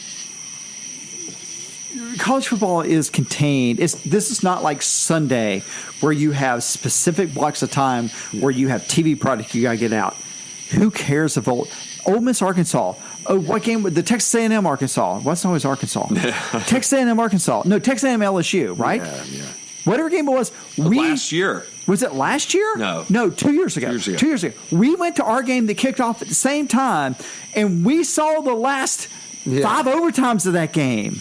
college football is contained. This is not like Sunday where you have specific blocks of time where you have TV product you got to get out. Who cares if Ole Miss Arkansas? Oh, what game? The Texas A&M Arkansas. What's always Arkansas? Texas A&M Arkansas. No, Texas A&M LSU. Right? Yeah. Whatever game it was, last year. Was it last year? No, 2 years ago. 2 years ago. We went to our game that kicked off at the same time, and we saw the last 5 overtimes of that game.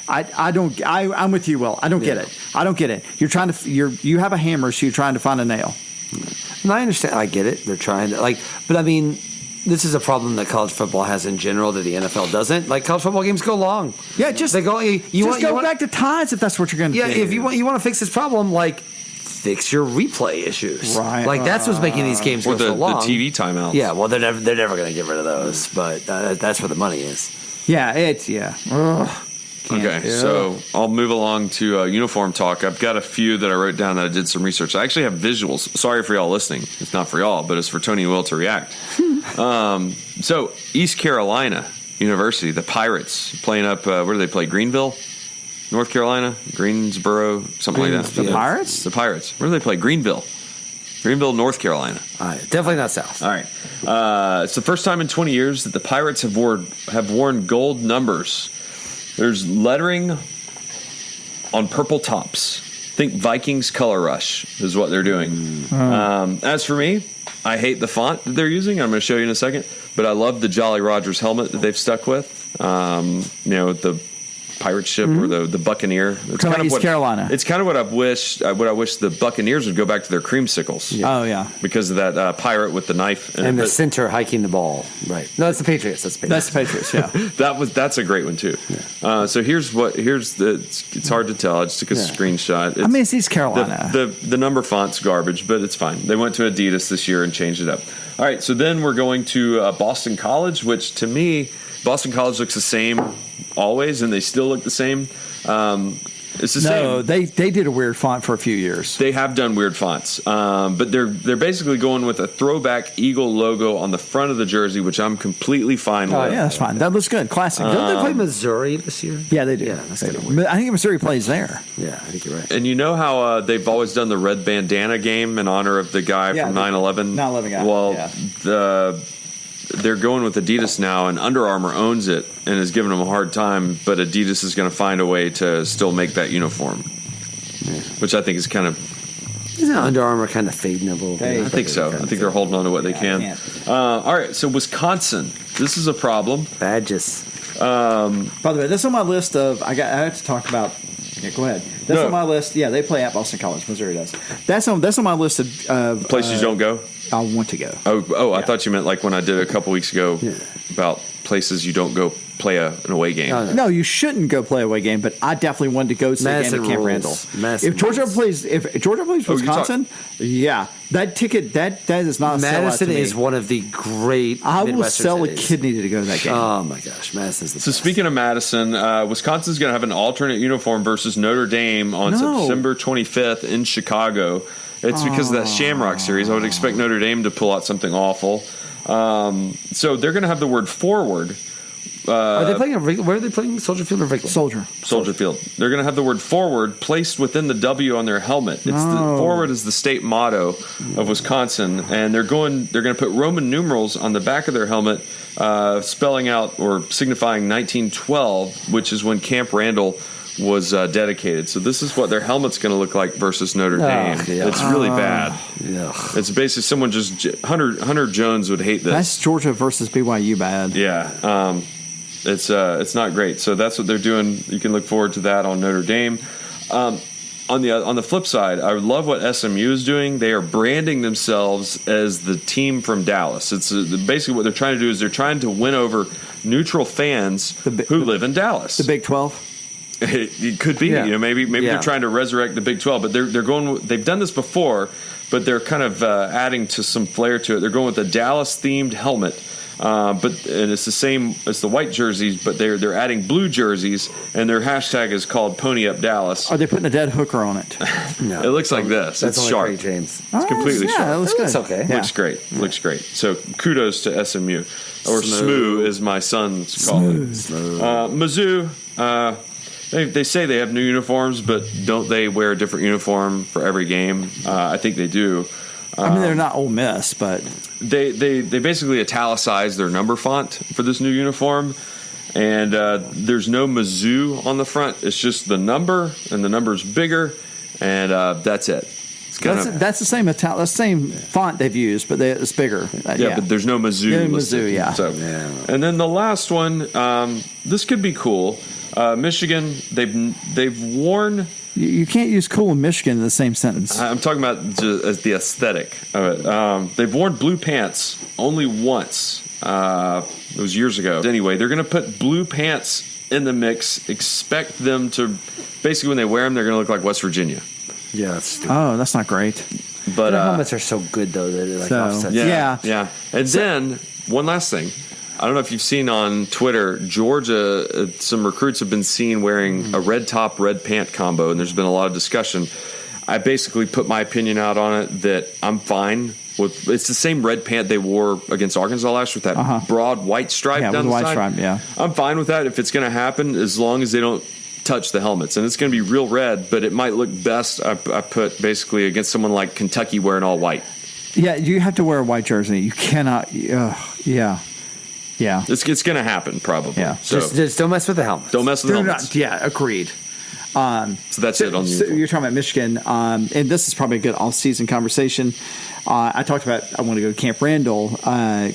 I'm with you, Will. I don't get it. I don't get it. You have a hammer, so you're trying to find a nail. And I understand. I get it. They're trying to but I mean, this is a problem that college football has in general that the NFL doesn't. Like, college football games go long. Yeah, just they go. You go want back to ties if that's what you're going to do. Yeah, if you want to fix this problem, like, fix your replay issues. Right. Like, that's what's making these games go so long. The TV timeouts. Yeah. Well, they're never going to get rid of those, but that's where the money is. Yeah. Ugh. Okay, so I'll move along to uniform talk. I've got a few that I wrote down that I did some research. I actually have visuals. Sorry for y'all listening. It's not for y'all, but it's for Tony and Will to react. So East Carolina University, the Pirates, playing up, where do they play? Greenville? North Carolina? Greensboro? Something like that. The Pirates? The Pirates. Where do they play? Greenville, North Carolina. Definitely not South. All right. It's the first time in 20 years that the Pirates have worn gold numbers. There's lettering on purple tops. Think Vikings Color Rush is what they're doing. As for me, I hate the font that they're using. I'm going to show you in a second. But I love the Jolly Rogers helmet that they've stuck with. The pirate ship or the Buccaneer. It's kind of East Carolina. It's kind of what I wish the Buccaneers would go back to their creamsicles. Yeah. Oh, yeah. Because of that pirate with the knife. And the center hiking the ball. Right. No, that's the Patriots. That's the Patriots, yeah. That's a great one, too. Yeah. So it's hard to tell. I just took a screenshot. It's East Carolina. The number font's garbage, but it's fine. They went to Adidas this year and changed it up. All right, so then we're going to Boston College, which to me, Boston College looks the same always, and they still look the same. It's the same. No, they did a weird font for a few years. They have done weird fonts, but they're basically going with a throwback eagle logo on the front of the jersey, which I'm completely fine with. Yeah, that's fine. That looks good. Classic. Don't they play Missouri this year? Yeah, they do. Yeah, that's kind of weird. I think Missouri plays there. Yeah, I think you're right. And you know how they've always done the red bandana game in honor of the guy from 9/11? 9/11 guy. Well, they're going with Adidas now, and Under Armour owns it and is giving them a hard time, but Adidas is going to find a way to still make that uniform, which I think is kind of... Isn't Under Armour kind of fading a little bit? I think so. I think they're holding on to what they can. All right, so Wisconsin. This is a problem. Badges. By the way, that's on my list of... I have to talk about... Yeah, go ahead. That's on my list. Yeah, they play at Boston College. Missouri does. That's on my list of places you don't go? I want to go. Oh, I thought you meant like when I did a couple weeks ago about places you don't go play an away game. No, you shouldn't go play away game, but I definitely wanted to go see a game at Camp Randall. If Georgia plays Wisconsin, that ticket that is not a Madison sellout to me. is one of the great I will Midwestern sell cities. a kidney to go to that game. Oh my gosh, Madison's the best. So speaking of Madison, Wisconsin's going to have an alternate uniform versus Notre Dame on September 25th in Chicago. It's because of that Shamrock series. I would expect Notre Dame to pull out something awful. So they're going to have the word forward. Are they playing where are they playing? Soldier Field or Wrigley? Soldier Field. They're going to have the word forward placed within the W on their helmet. Forward is the state motto of Wisconsin, and they're going to put Roman numerals on the back of their helmet, spelling out or signifying 1912, which is when Camp Randall was dedicated. So this is what their helmet's going to look like versus Notre Dame. It's really bad. It's basically someone Hunter Jones would hate this. That's Georgia versus BYU bad. Yeah. It's not great. So that's what they're doing. You can look forward to that on Notre Dame. On the flip side, I love what SMU is doing. They are branding themselves as the team from Dallas. It's basically what they're trying to do is they're trying to win over neutral fans who live in Dallas. The Big 12. It could be. Maybe they're trying to resurrect the Big 12, but they're going. They've done this before, but they're kind of adding to some flair to it. They're going with a Dallas themed helmet. And it's the same as the white jerseys, but they're adding blue jerseys, and their hashtag is called Pony Up Dallas. Are they putting a dead hooker on it? No, it looks like this. That's it's sharp, James. It's completely sharp. It looks good. It's okay. Looks great. Looks great. So kudos to SMU, or SMU as my sons call it. Mizzou. They say they have new uniforms, but don't they wear a different uniform for every game? I think they do. I mean, they're not Ole Miss, but they basically italicized their number font for this new uniform, and there's no Mizzou on the front. It's just the number, and the number's bigger, and that's it. That's the same font they've used, but it's bigger. But there's no Mizzou. Mizzou, And then the last one, this could be cool. Michigan, they've worn. You can't use cool and Michigan in the same sentence. I'm talking about as the aesthetic of it. They've worn blue pants only once. It was years ago. Anyway, they're going to put blue pants in the mix. Expect them to, basically when they wear them, they're going to look like West Virginia. Yeah, that's stupid. Oh, that's not great. But their helmets are so good, though, that it offsets. Yeah. And then, one last thing. I don't know if you've seen on Twitter, Georgia, some recruits have been seen wearing a red top, red pant combo, and there's been a lot of discussion. I basically put my opinion out on it that I'm fine with. It's the same red pant they wore against Arkansas last year with that broad white stripe down the side. Stripe, I'm fine with that if it's going to happen, as long as they don't touch the helmets. And it's going to be real red, but it might look best, I put basically against someone like Kentucky wearing all white. Yeah, you have to wear a white jersey. You cannot. Yeah. It's going to happen, probably. Yeah. So, just don't mess with the helmets. Don't mess with the helmets. Agreed. So that's it on the uniform. You're talking about Michigan, and this is probably a good off-season conversation. I talked about I want to go to Camp Randall.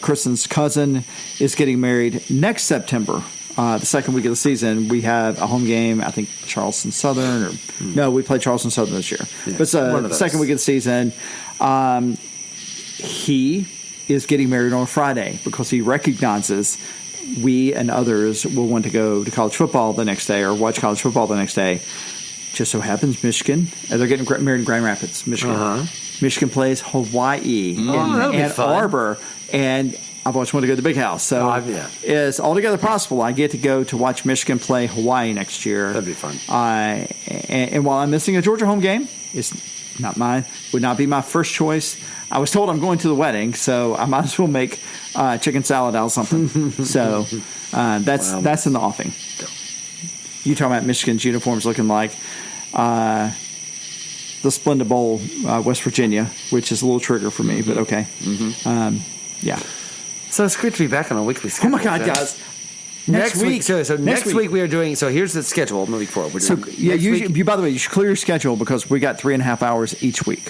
Kristen's cousin is getting married next September. The second week of the season, we have a home game. I think Charleston Southern, no, we played Charleston Southern this year. Yeah, but it's the second week of the season. He is getting married on a Friday because he recognizes we and others will want to go to college football the next day or watch college football the next day. Just so happens Michigan, they're getting married in Grand Rapids, Michigan. Michigan plays Hawaii in Ann Arbor, and I've always wanted to go to the Big House. So it's altogether possible I get to go to watch Michigan play Hawaii next year. That'd be fun. And while I'm missing a Georgia home game, it's would not be my first choice. I was told I'm going to the wedding, so I might as well make chicken salad out of something. So that's in the offing. You talking about Michigan's uniforms looking like the Splenda Bowl, West Virginia, which is a little trigger for me, but okay. So So it's great to be back on a weekly schedule. Oh my God, guys. Next week. So next week we are doing. So here's the schedule moving forward. We're doing by the way, you should clear your schedule because we got 3.5 hours each week.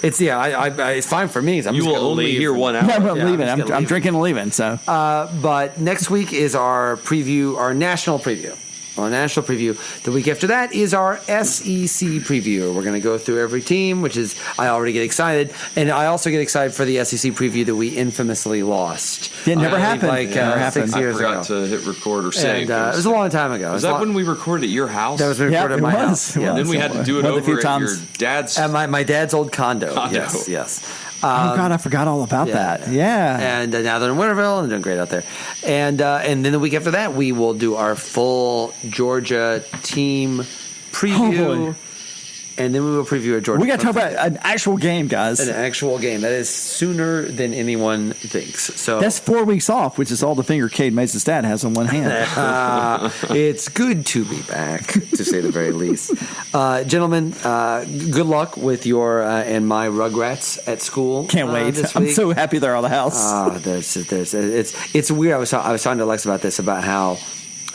It's fine for me. You will only hear 1 hour. No, I'm leaving. I'm drinking and leaving. So, but next week is our preview, our national preview. Our national preview. The week after that is our SEC preview. We're going to go through every team, which is, I already get excited. And I also get excited for the SEC preview that we infamously lost. It never happened. Never happened. 6 years ago. I forgot to hit record or save. And, it was a long time ago. Was that when we recorded at your house? That was when we recorded at my house. Yeah. Then we had to do it over at your dad's. At my dad's old condo. Yes. Oh God, I forgot all about that. Yeah. And now they're in Winterville and they're doing great out there. And then the week after that, we will do our full Georgia team preview. Oh, and then we will preview a Georgia. We got to talk about an actual game, guys. An actual game. That is sooner than anyone thinks. So that's 4 weeks off, which is all the finger Cade Mason's dad has on one hand. It's good to be back, to say the very least. Gentlemen, good luck with your and my Rugrats at school. Can't wait. I'm so happy they're out of the house. It's weird. I was talking to Lex about this, about how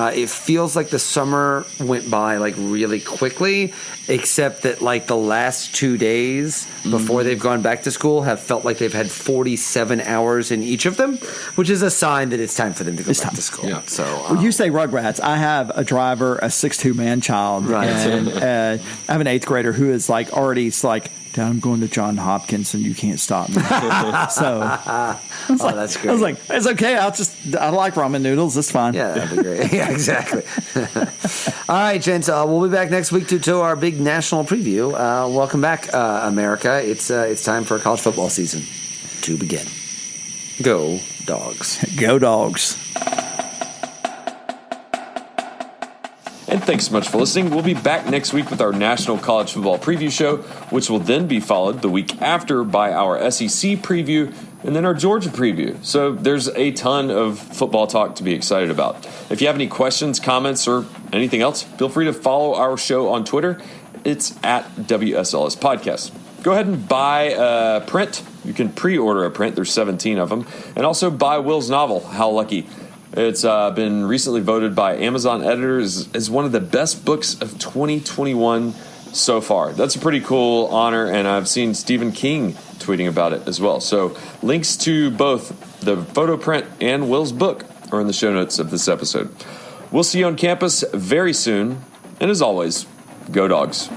it feels like the summer went by like really quickly, except that like the last 2 days before they've gone back to school have felt like they've had 47 hours in each of them, which is a sign that it's time for them to go back to school. Yeah. So when you say Rugrats, I have a driver, a 6'2" man child, right. And I have an 8th grader who is like already like, Dad, I'm going to John Hopkins and you can't stop me. That's great. I was like, it's okay. I like ramen noodles. It's fine. Yeah, that'd be great. Yeah, exactly. All right, gents. We'll be back next week to our big national preview. Welcome back, America. It's time for college football season to begin. Go Dogs. Go Dogs. And thanks so much for listening. We'll be back next week with our National College Football Preview Show, which will then be followed the week after by our SEC preview and then our Georgia preview. So there's a ton of football talk to be excited about. If you have any questions, comments, or anything else, feel free to follow our show on Twitter. It's at WSLS Podcast. Go ahead and buy a print. You can pre-order a print. There's 17 of them. And also buy Will's novel, How Lucky. It's been recently voted by Amazon editors as one of the best books of 2021 so far. That's a pretty cool honor, and I've seen Stephen King tweeting about it as well. So links to both the photo print and Will's book are in the show notes of this episode. We'll see you on campus very soon, and as always, go Dogs.